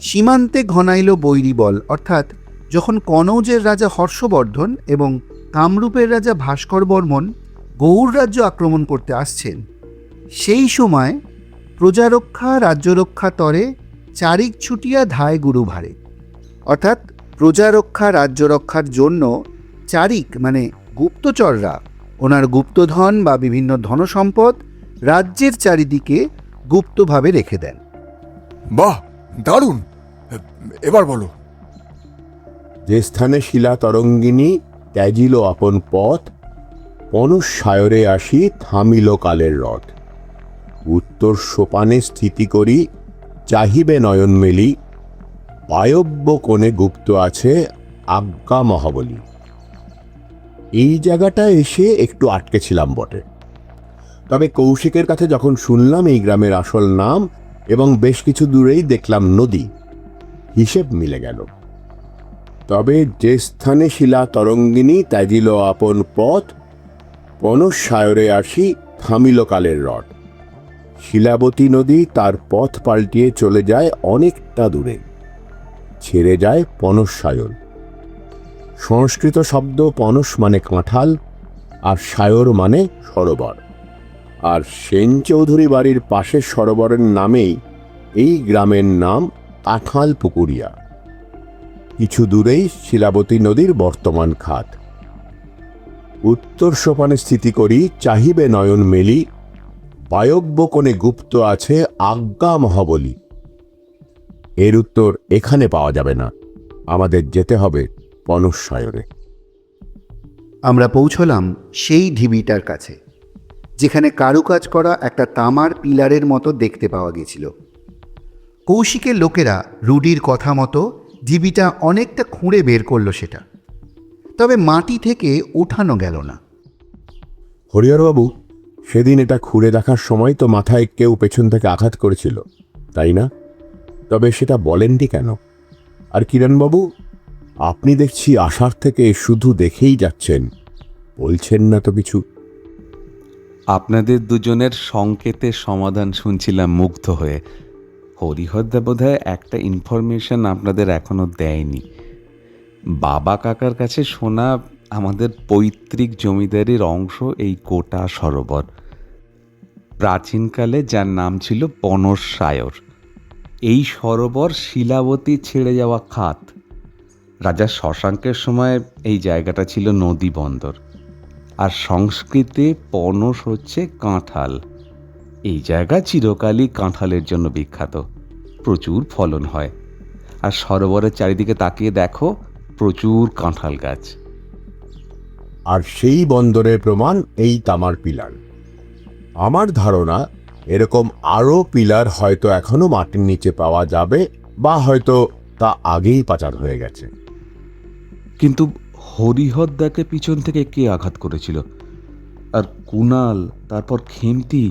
সীমান্তে ঘনাইল বৈরী বল অর্থাৎ যখন কনৌজের রাজা হর্ষবর্ধন এবং কামরূপের রাজা ভাস্কর বর্মন গৌড় রাজ্য আক্রমণ করতে আসছেন, সেই সময় প্রজারক্ষা রাজ্যরক্ষা তরে চারিক ছুটিয়া ধায় গুরু ভারে। অর্থাৎ প্রজারক্ষা রাজ্যরক্ষার জন্য চারিক মানে গুপ্তচররা ওনার গুপ্তধন বা বিভিন্ন ধনসম্পদ রাজ্যের চারিদিকে গুপ্তভাবে রেখে দেন। বাহ, দারুণ! এবার বলো। যে স্থানে শিলা তরঙ্গিনী ত্যাজিল আপন পথ, পনসায়রে আসি থামিল কালের রথ। উত্তর সোপানে স্থিতি করি চাহিবে নয়ন মেলি, বায়ব্য কোণে গুপ্ত আছে আজ্ঞা মহাবলী। এই জায়গাটা এসে একটু আটকেছিলাম বটে। তবে কৌশিকের কাছে যখন শুনলাম এই গ্রামের আসল নাম এবং বেশ কিছু দূরেই দেখলাম নদী, হিসেব মিলে গেল। তবে যে স্থানে শিলা তরঙ্গিনী ত্যাজিল আপন পথ, পনসায়রে আসি থামিল কালের রথ। শিলাবতী নদী তার পথ পাল্টিয়ে চলে যায় অনেকটা দূরে, ছেড়ে যায় পনসায়র। সংস্কৃত শব্দ পনস মানে কাঁঠাল, আর সায়র মানে সরোবর। আর সেন চৌধুরী বাড়ির পাশের সরোবরের নামেই এই গ্রামের নাম কাঁঠাল পুকুরিয়া। কিছু দূরেই শিলাবতী নদীর বর্তমান খাত। উত্তর সোপানে স্থিতি করি চাহিবে নয়ন মেলি, বায়ব্য কোণে গুপ্ত আছে আজ্ঞা মহাবলী। এর উত্তর এখানে পাওয়া যাবে না, আমাদের যেতে হবে পনসায়রে। আমরা পৌঁছলাম সেই ঢিবিটার কাছে, যেখানে কারুকাজ করা একটা তামার পিলারের মতো দেখতে পাওয়া গেছিল। কৌশিকের লোকেরা রুডির কথা মতো ঢিবিটা অনেকটা খুঁড়ে বের করলো সেটা, তবে মাটি থেকে ওঠানো গেল না। হরিহরবাবু, সেদিন এটা খুঁড়ে দেখার সময় তো মাথায় কেউ পেছন থেকে আঘাত করেছিল, তাই না? তবে সেটা বলেননি কেন? আর কিরণবাবু, আপনি দেখছি আসার থেকে শুধু দেখেই যাচ্ছেন, বলছেন না তো কিছু। আপনাদের দুজনের সংকেতের সমাধান শুনছিলাম মুগ্ধ হয়ে। হরিহরদা বোধহয় একটা ইনফরমেশন আপনাদের এখনো দেয়নি। বাবা কাকার কাছে শোনা আমাদের পৈতৃক জমিদারির অংশ এই কোটা সরোবর, প্রাচীনকালে যার নাম ছিল পনস সায়র। এই সরোবর শিলাবতী ছেড়ে যাওয়া খাত। রাজা শশাঙ্কের সময় এই জায়গাটা ছিল নদী বন্দর। আর সংস্কৃতে পনস হচ্ছে কাঁঠাল। এই জায়গা চিরকালই কাঁঠালের জন্য বিখ্যাত, প্রচুর ফলন হয়। আর সরোবরের চারিদিকে তাকিয়ে দেখো, প্রচুর কাঁঠাল গাছ। আর সেই বন্দরের প্রমাণ এই তামার পিলার। আমার ধারণা এরকম আরও পিলার হয়তো এখনো মাটির নিচে পাওয়া যাবে, বা হয়তো তা আগেই পাচার হয়ে গেছে। কিন্তু হরিহরদাকে পিছন থেকে কে আঘাত করেছিল? আর কুনাল, তারপর খেমতি,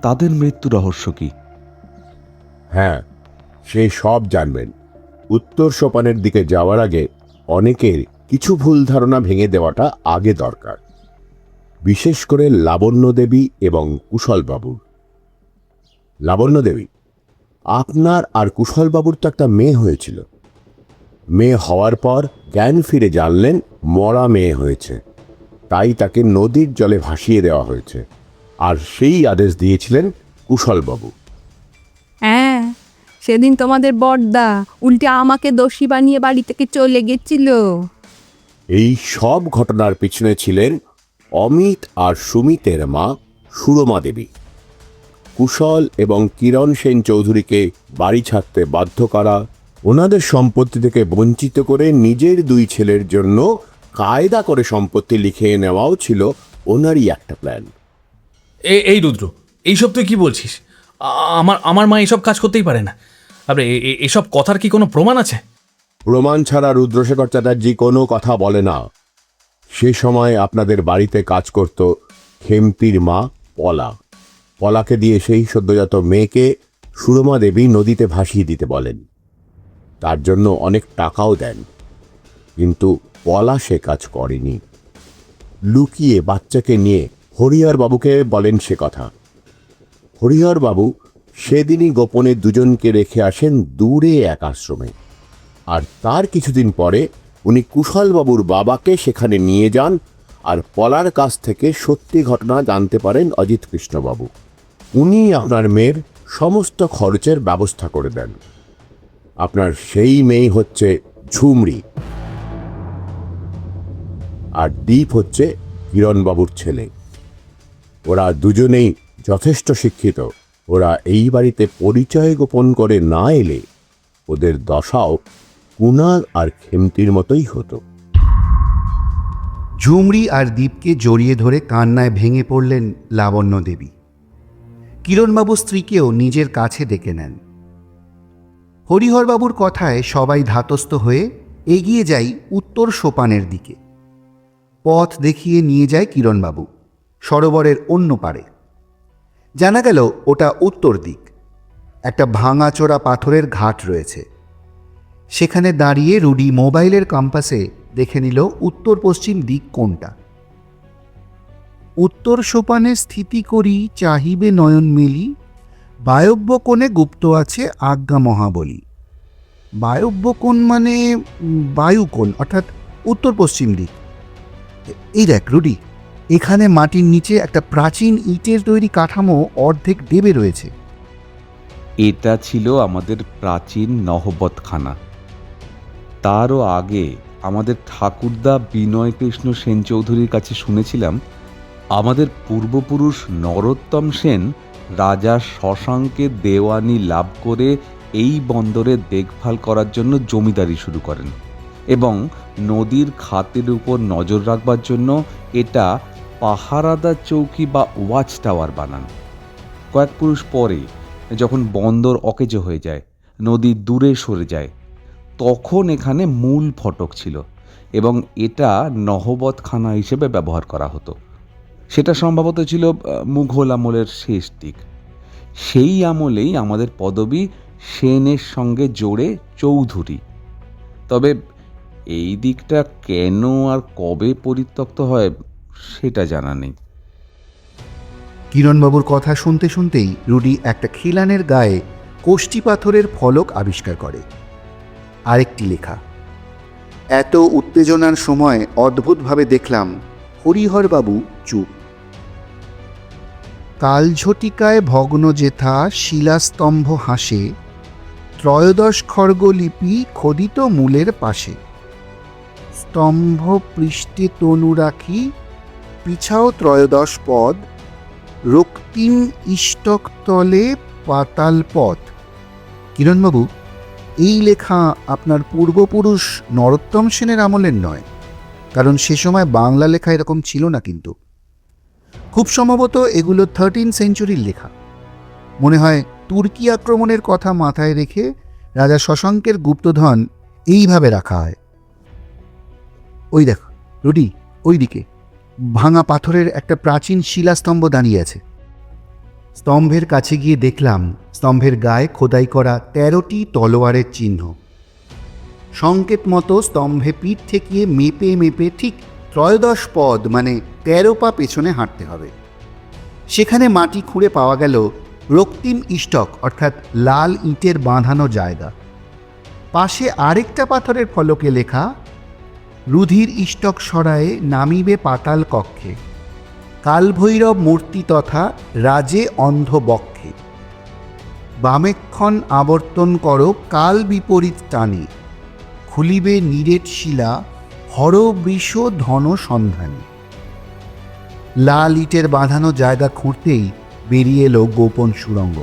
তাদের মৃত্যু রহস্য কি? হ্যাঁ, সে সব জানবেন। উত্তর সোপানের দিকে যাওয়ার আগে অনেকের কিছু ভুল ধারণা ভেঙে দেওয়াটা আগে দরকার, বিশেষ করে লাবণ্য দেবী এবং কুশলবাবুর। লাবণ্য দেবী, আপনার আর কুশলবাবুর তো একটা মেয়ে হয়েছিল। মেয়ে হওয়ার পর জ্ঞান ফিরে জানলেন মরা মেয়ে হয়েছে, তাই তাকে নদীর জলে ভাসিয়ে দেওয়া হয়েছে। আর সেই আদেশ দিয়েছিলেন কুশলবাবু। হ্যাঁ, সেদিন তোমাদের বড়দা উল্টে আমাকে দোষী বানিয়ে বাড়ি থেকে চলে গেছিল। এই সব ঘটনার পিছনে ছিলেন অমিত আর সুমিতের মা সুরমা দেবী। কুশল এবং কিরণ সেন চৌধুরীকে বাড়ি ছাড়তে বাধ্য করা, ওনাদের সম্পত্তি থেকে বঞ্চিত করে নিজের দুই ছেলের জন্য কায়দা করে সম্পত্তি লিখে নেওয়াও ছিল ওনারই একটা প্ল্যান। এই রুদ্র, এইসব তুই কি বলছিস? আমার মা এসব কাজ করতেই পারে না। আপনি এসব কথার কি কোনো প্রমাণ আছে? প্রমাণ ছাড়া রুদ্রশেখর চ্যাটার্জি কোনো কথা বলে না। সে সময় আপনাদের বাড়িতে কাজ করত খেমতির মা পলা। পলাকে দিয়ে সেই সদ্যজাত মেয়েকে সুরমা দেবী নদীতে ভাসিয়ে দিতে বলেন। তার জন্য অনেক টাকাও দেন, কিন্তু পলা সে কাজ করেনি। লুকিয়ে বাচ্চাকে নিয়ে হরিহর বাবুকে বলেন সে কথা। হরিহর বাবু সেদিনই গোপনে দুজনকে রেখে আসেন দূরে এক আশ্রমে। আর তার কিছুদিন পরে উনি কুশলবাবুর বাবাকে সেখানে নিয়ে যান, আর পলার কাছ থেকে সত্যি ঘটনা জানতে পারেন অজিত কৃষ্ণবাবু। উনি আপনার মেয়ের সমস্ত খরচের ব্যবস্থা করে দেন। আপনার সেই মেয়ে হচ্ছে ঝুমরি, আর দীপ হচ্ছে কিরণবাবুর ছেলে। ওরা দুজনেই যথেষ্ট শিক্ষিত। ওরা এই বাড়িতে পরিচয় গোপন করে না এলে ওদের দশাও কুনাল আর খেমতির মতোই হতো। ঝুমরি আর দীপকে জড়িয়ে ধরে কান্নায় ভেঙে পড়লেন লাবণ্য দেবী। কিরণবাবু স্ত্রীকেও নিজের কাছে ডেকে নেন। হরিহরবাবুর কথায় সবাই ধাতস্থ হয়ে এগিয়ে যাই উত্তর সোপানের দিকে। পথ দেখিয়ে নিয়ে যায় কিরণবাবু সরোবরের অন্য পারে। জানা গেল ওটা উত্তর দিক। একটা ভাঙাচোরা পাথরের ঘাট রয়েছে। সেখানে দাঁড়িয়ে রুডি মোবাইলের কম্পাসে দেখে নিল উত্তর পশ্চিম দিক কোনটা। উত্তর সোপানে স্থিতি করি চাহিবে নয়ন মেলি, বায়ব্য কোণে গুপ্ত আছে আজ্ঞা মহাবলী। বায়ব্য কোণ মানে বায়ুকোণ, অর্থাৎ উত্তর পশ্চিম দিক। এই দেখ রুডি, এখানে মাটির নিচে একটা প্রাচীন ইটের তৈরি কাঠামো অর্ধেক ডেবে রয়েছে। এটা ছিল আমাদের প্রাচীন নহবতখানা। তারও আগে আমাদের ঠাকুরদা বিনয় কৃষ্ণ সেন চৌধুরীর কাছে শুনেছিলাম আমাদের পূর্বপুরুষ নরোত্তম সেন রাজা শশাঙ্কের দেওয়ানি লাভ করে এই বন্দরে দেখভাল করার জন্য জমিদারি শুরু করেন এবং নদীর খাতের উপর নজর রাখবার জন্য এটা পাহারাদার চৌকি বা ওয়াচ টাওয়ার বানান। কয়েক পুরুষ পরে যখন বন্দর অকেজো হয়ে যায়, নদী দূরে সরে যায়, তখন এখানে মূল ফটক ছিল এবং এটা নহবতখানা হিসেবে ব্যবহার করা হতো। সেটা সম্ভবত ছিল মুঘল আমলের শেষ দিক। সেই আমলেই আমাদের পদবি সেনের সঙ্গে জোড়ে চৌধুরী। তবে এই দিকটা কেন আর কবে পরিত্যক্ত হয় সেটা জানা নেই। কিরণবাবুর কথা শুনতে শুনতেই রুডি একটা খিলানের গায়ে কোষ্ঠী পাথরের ফলক আবিষ্কার করে। আরেকটি লেখা। এত উত্তেজনার সময় অদ্ভুতভাবে দেখলাম হরিহরবাবু চুপ। কালঝটিকায় ভগ্ন যেথা শিলাস্তম্ভ হাসে, ত্রয়োদশ খর্গলিপি খোদিত মূলের পাশে, স্তম্ভ পৃষ্ঠে তনু রাখি, পিছাও ত্রয়োদশ পদ, রক্তিম ইষ্টক তলে পাতাল পথ। কিরণবাবু, এই লেখা আপনার পূর্বপুরুষ নরোত্তম সেনের আমলের নয়, কারণ সে সময় বাংলা লেখা এরকম ছিল না। কিন্তু খুব সম্ভবত এগুলো 13th সেঞ্চুরির লেখা। মনে হয় তুর্কি আক্রমণের কথা মাথায় রেখে রাজা শশাঙ্কের গুপ্তধন এইভাবে রাখা হয়। ওই দেখো রুডি, ওই দিকে ভাঙা পাথরের একটা প্রাচীন শিলাস্তম্ভ দাঁড়িয়ে আছে। স্তম্ভের কাছে গিয়ে দেখলাম স্তম্ভের গায়ে খোদাই করা 13টি তলোয়ারের চিহ্ন। সংকেত মতো স্তম্ভে পিঠ ঠেকিয়ে মেপে মেপে ঠিক ত্রয়োদশ পদ মানে 13 পা পেছনে হাঁটতে হবে। সেখানে মাটি খুঁড়ে পাওয়া গেল রক্তিম ইষ্টক, অর্থাৎ লাল ইটের বাঁধানো জায়গা। পাশে আরেকটা পাথরের ফলকে লেখা, রুধির ইষ্টক সরায়ে নামিবে পাতাল কক্ষে, কালভৈরব মূর্তি তথা রাজে অন্ধ বক্ষে, বামেক্ষণ আবর্তন করো কাল বিপরীত টানে, খুলিবে নিরেট শিলা হর বৃষ ধন সন্ধানী। লাল ইটের বাঁধানো জায়গা খুঁড়তেই বেরিয়ে এলো গোপন সুড়ঙ্গ।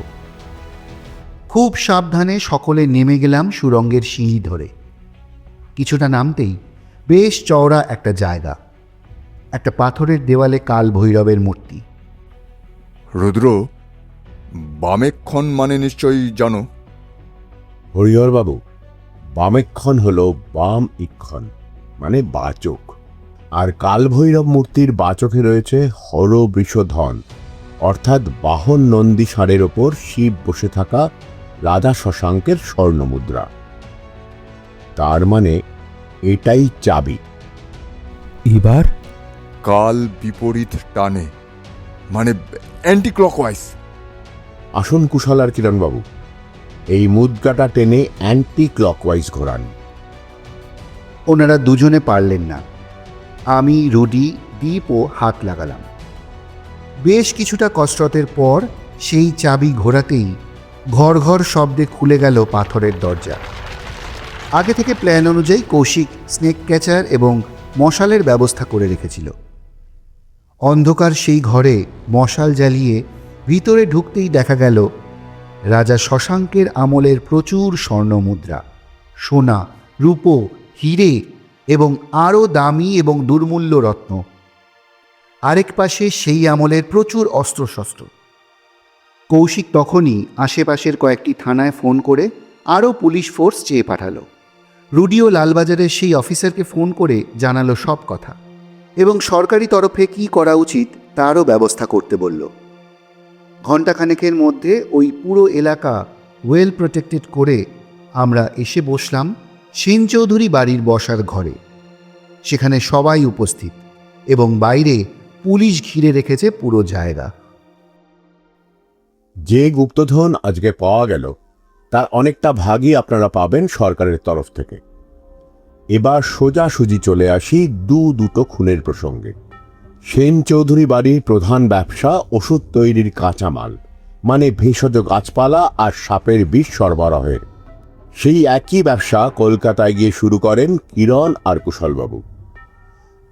খুব সাবধানে সকলে নেমে গেলাম সুড়ঙ্গের সিঁড়ি ধরে। কিছুটা নামতেই বেশ চওড়া একটা জায়গা, একটা পাথরের দেওয়ালে কাল ভৈরবের মূর্তি। রুদ্র, বামেক্ষণ মানে নিশ্চয়ই জানো? হরিহরবাবু, বামেক্ষণ হল বাম ইক্ষণ মানে বাচক, আর কালভৈরব মূর্তির বাচকে রয়েছে হর বৃষধন, অর্থাৎ বাহন নন্দী ষাঁড়ের ওপর শিব বসে থাকা রাজা শশাঙ্কের স্বর্ণমুদ্রা। তার মানে এটাই চাবি। এবার কাল বিপরীত টানে মানে অ্যান্টি ক্লকওয়াইজ। আসুন কুশল আর কিরণবাবু, এই মুদ্রাটা টেনে অ্যান্টি ক্লকওয়াইজ ঘোরান। ওনারা দুজনে পারলেন না। আমি, রুডি, দীপও হাত লাগালাম। বেশ কিছুটা কসরতের পর সেই চাবি ঘোরাতেই ঘর ঘর শব্দে খুলে গেল পাথরের দরজা। আগে থেকে প্ল্যান অনুযায়ী কৌশিক স্নেক ক্যাচার এবং মশালের ব্যবস্থা করে রেখেছিল। অন্ধকার সেই ঘরে মশাল জ্বালিয়ে ভিতরে ঢুকতেই দেখা গেল রাজা শশাঙ্কের আমলের প্রচুর স্বর্ণমুদ্রা, সোনা, রূপো, হিরে এবং আরও দামি এবং দুর্মূল্য রত্ন। আরেক পাশে সেই আমলের প্রচুর অস্ত্রশস্ত্র। কৌশিক তখনই আশেপাশের কয়েকটি থানায় ফোন করে আরও পুলিশ ফোর্স চেয়ে পাঠালো। রুডিও লালবাজারের সেই অফিসারকে ফোন করে জানালো সব কথা এবং সরকারি তরফে কি করা উচিত তারও ব্যবস্থা করতে বলল। ঘণ্টাখানেকের মধ্যে ওই পুরো এলাকা ওয়েল প্রোটেক্টেড করে আমরা এসে বসলাম সেন চৌধুরী বাড়ির বসার ঘরে। সেখানে সবাই উপস্থিত এবং বাইরে পুলিশ ঘিরে রেখেছে পুরো জায়গা। যে গুপ্তধন আজকে পাওয়া গেল তার অনেকটা ভাগই আপনারা পাবেন সরকারের তরফ থেকে। এবার সোজাসুজি চলে আসি দুটো খুনের প্রসঙ্গে। সেন চৌধুরী বাড়ির প্রধান ব্যবসা ওষুধ তৈরির কাঁচামাল মানে ভেষজ গাছপালা আর সাপের বিষ সরবরাহের। সেই একই ব্যবসা কলকাতায় গিয়ে শুরু করেন কিরণ আর কুশলবাবু।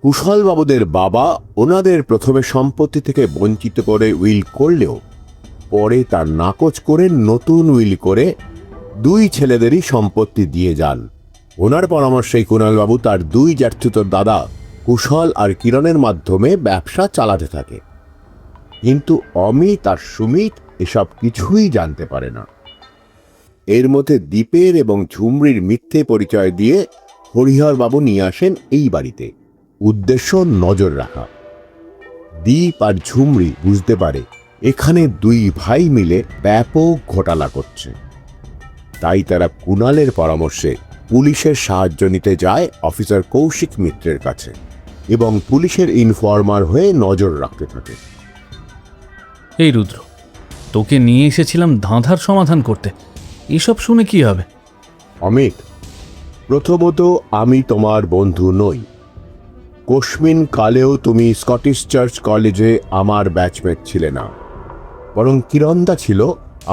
কুশলবাবুদের বাবা ওনাদের প্রথমে সম্পত্তি থেকে বঞ্চিত করে উইল করলেও পরে তার নাকচ করে নতুন উইল করে দুই ছেলেদেরই সম্পত্তি দিয়ে যান। ওনার পরামর্শেই কুণালবাবু তার দুই জ্যাঠতুতো দাদা কুশল আর কিরণের মাধ্যমে ব্যবসা চালাতে থাকে। কিন্তু অমিত আর সুমিত এসব কিছুই জানতে পারে না। এর মধ্যে দীপের এবং ঝুমরির মিথ্যে পরিচয় দিয়ে হরিহরবাবু নিয়ে আসেন এই বাড়িতে, উদ্দেশ্য নজর রাখা। দীপ আর ঝুমরি বুঝতে পারে এখানে দুই ভাই মিলে ব্যাপক ঘোটালা করছে। তাই তারা কুণালের পরামর্শে পুলিশের সাহায্য নিতে যায় অফিসার কৌশিক মিত্রের কাছে এবং পুলিশের ইনফর্মার হয়ে নজর রাখতে থাকে। এই রুদ্র, তোকে নিয়ে এসেছিলাম ধাঁধার সমাধান করতে, এসব শুনে কি হবে? অমিত, প্রথমত আমি তোমার বন্ধু নই। কোশমিন কালেও তুমি স্কটিশ চার্চ কলেজে আমার ব্যাচমেট ছিলে না, বরং কিরণদা ছিল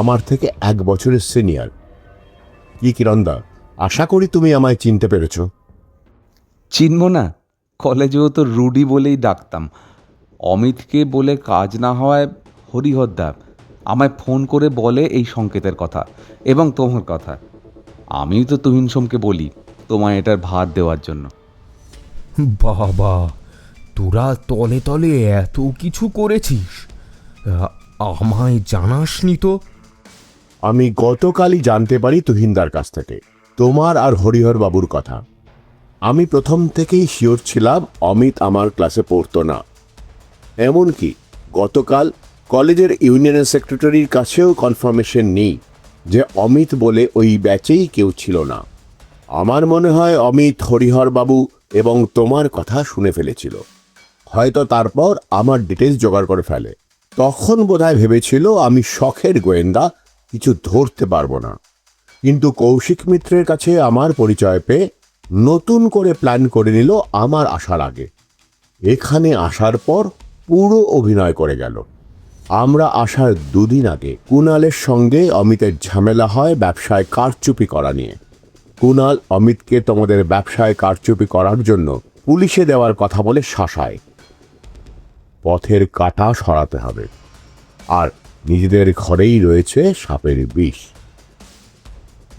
আমার থেকে 1 বছরের সিনিয়র। কি কিরণদা, আশা করি তুমি আমায় চিনতে পেরেছ। চিনব না? কলেজেও তো রুডি বলেই ডাকতাম। অমিতকে বলে কাজ না হওয়ায় হরিহরদা আমায় ফোন করে বলে এই সংকেতের কথা এবং তোমার কথা। আমি তো তুহিন সোমকে বলি তোমায় এটার ভার দেওয়ার জন্য। বাবা, তোরা তলে তলে এত কিছু করেছিস, আমায় জানাসনি তো? আমি গতকালই জানতে পারি তুহিনদার কাছ থেকে তোমার আর হরিহর বাবুর কথা। আমি প্রথম থেকেই শিওর ছিলাম অমিত আমার ক্লাসে পড়তো না। এমনকি গতকাল কলেজের ইউনিয়নের সেক্রেটারির কাছেও কনফার্মেশন নেই যে অমিত বলে ওই ব্যাচেই কেউ ছিল না। আমার মনে হয় অমিত হরিহর বাবু এবং তোমার কথা শুনে ফেলেছিল, হয়তো তারপর আমার ডিটেলস জোগাড় করে ফেলে। তখন বোধহয় ভেবেছিল আমি শখের গোয়েন্দা, কিছু ধরতে পারবো না। কিন্তু কৌশিক মিত্রের কাছে আমার পরিচয় পেয়ে নতুন করে প্ল্যান করে নিল আমার আসার আগে। এখানে আসার পর পুরো অভিনয় করে গেল। আমরা আসার 2 দিন আগে কুণালের সঙ্গে অমিতের ঝামেলা হয় ব্যবসায় কারচুপি করা নিয়ে। কুণাল অমিতকে তোমাদের ব্যবসায় কারচুপি করার জন্য পুলিশে দেওয়ার কথা বলে শাসায়। পথের কাঁটা সরাতে হবে, আর নিজেদের ঘরেই রয়েছে সাপের বিষ।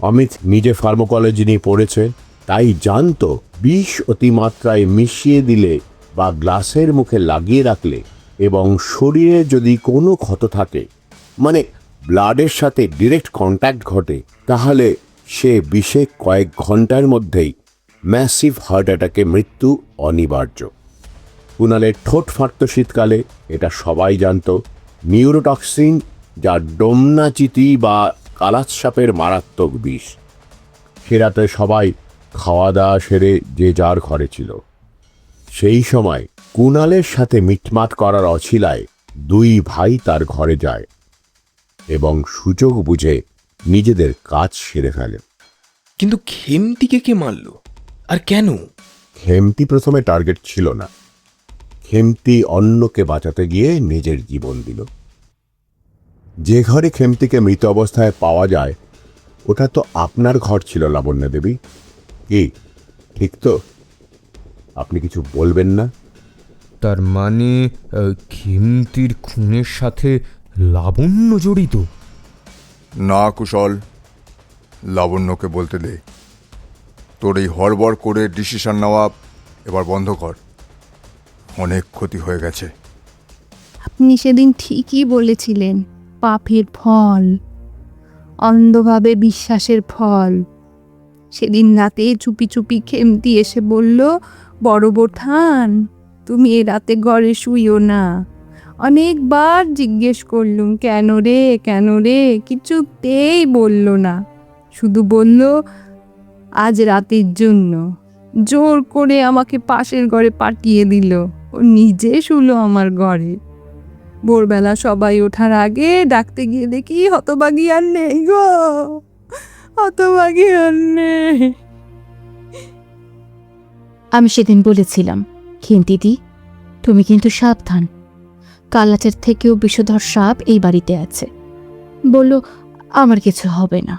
অমিত নিজে ফার্মাকোলজি নিয়ে পড়েছে, তাই জানতো বিষ অতিমাত্রায় মিশিয়ে দিলে বা গ্লাসের মুখে লাগিয়ে রাখলে এবং শরীরে যদি কোনো ক্ষত থাকে, মানে ব্লাডের সাথে ডিরেক্ট কন্ট্যাক্ট ঘটে, তাহলে সে বিষে কয়েক ঘন্টার মধ্যেই ম্যাসিভ হার্ট অ্যাটাকে মৃত্যু অনিবার্য। কুণালের ঠোঁট ফাটত শীতকালে, এটা সবাই জানতো। নিউরোটক্সিন, যা ডোমনাচিতি বা কালাত সাপের মারাত্মক বিষ। সে রাতে সবাই খাওয়া দাওয়া সেরে যে যার ঘরে ছিল। সেই সময় কুণালের সাথে মিটমাট করার অছিলায় 2 ভাই তার ঘরে যায় এবং সুযোগ বুঝে নিজেদের কাজ সেরে ফেলে। কিন্তু খেমতিকে কে মারল আর কেন? খেমতি প্রথমে টার্গেট ছিল না। খেমতি অন্যকে বাঁচাতে গিয়ে নিজের জীবন দিল। যে ঘরে খেমতিকে মৃত অবস্থায় পাওয়া যায়, ওটা তো আপনার ঘর ছিল লাবণ্য দেবী। কি ঠিক তো? আপনি কিছু বলবেন না? তার মানে খেমতির খুনের সাথে লাবণ্য জড়িত? না কুশল, লাবণ্যকে বলতে দে। তোর এই হড়বড় করে ডিসিশন নেওয়া এবার বন্ধ কর। অনেক ক্ষতি হয়ে গেছে। আপনি সেদিন ঠিকই বলেছিলেন, পাপের ফল, অন্ধভাবে বিশ্বাসের ফল। সেদিন রাতে চুপি চুপি খেমতি এসে বলল, বড় বোঠান তুমি এ রাতে ঘরে শুইও না। অনেকবার জিজ্ঞেস করলুম কেন রে, কিছুতেই বলল না। শুধু বলল আজ রাতের জন্য। জোর করে আমাকে পাশের ঘরে পাঠিয়ে দিল। ও নিজে শুলো আমার ঘরে। ভোরবেলা সবাই ওঠার আগে ডাকতে গিয়ে দেখি হতভাগী আর নেই গো, হতভাগী আর নেই। আমি সেদিন বলেছিলাম, খেমতিদি তুমি কিন্তু সাবধান, কালাচের থেকেও বিষধর সাপ এই বাড়িতে আছে। বলল আমার কিছু হবে না।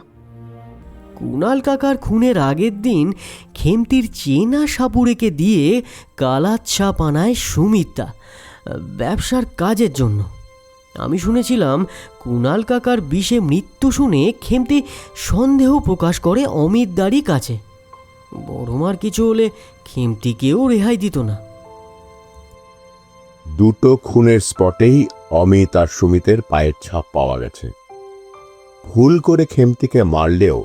কুণাল কাকার খুনের আগের দিন খেমতির চেনা সাপুড়েকে দিয়ে কালাত সাপ আনায় সুমিতা ব্যবসার কাজের জন্য। আমি শুনেছিলাম কুণাল কাকার বিষে মৃত্যু শুনে খেমতি সন্দেহ প্রকাশ করে অমিতদারই কাছে। বড়মার কিছু হলে খেমতিকেও রেহাই দিত না। 2 খুনের স্পটেই অমিত আর সুমিতের পায়ের ছাপ পাওয়া গেছে। ভুল করে খেমতিকে মারলেও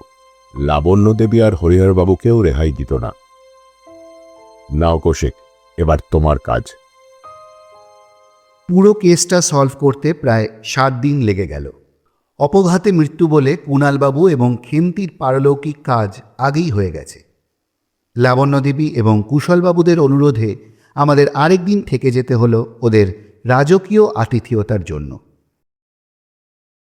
লাবণ্য দেবী আর হরিহর বাবুকেও রেহাই দিত না। নাও কৌশিক, এবার তোমার কাজ। পুরো কেসটা সলভ করতে প্রায় 7 দিন লেগে গেল। অপঘাতে মৃত্যু বলে কুণালবাবু এবং খেমতির পারলৌকিক কাজ আগেই হয়ে গেছে। লাবণ্যদেবী এবং কুশলবাবুদের অনুরোধে আমাদের আরেক দিন থেকে যেতে হলো ওদের রাজকীয় আতিথেয়তার জন্য।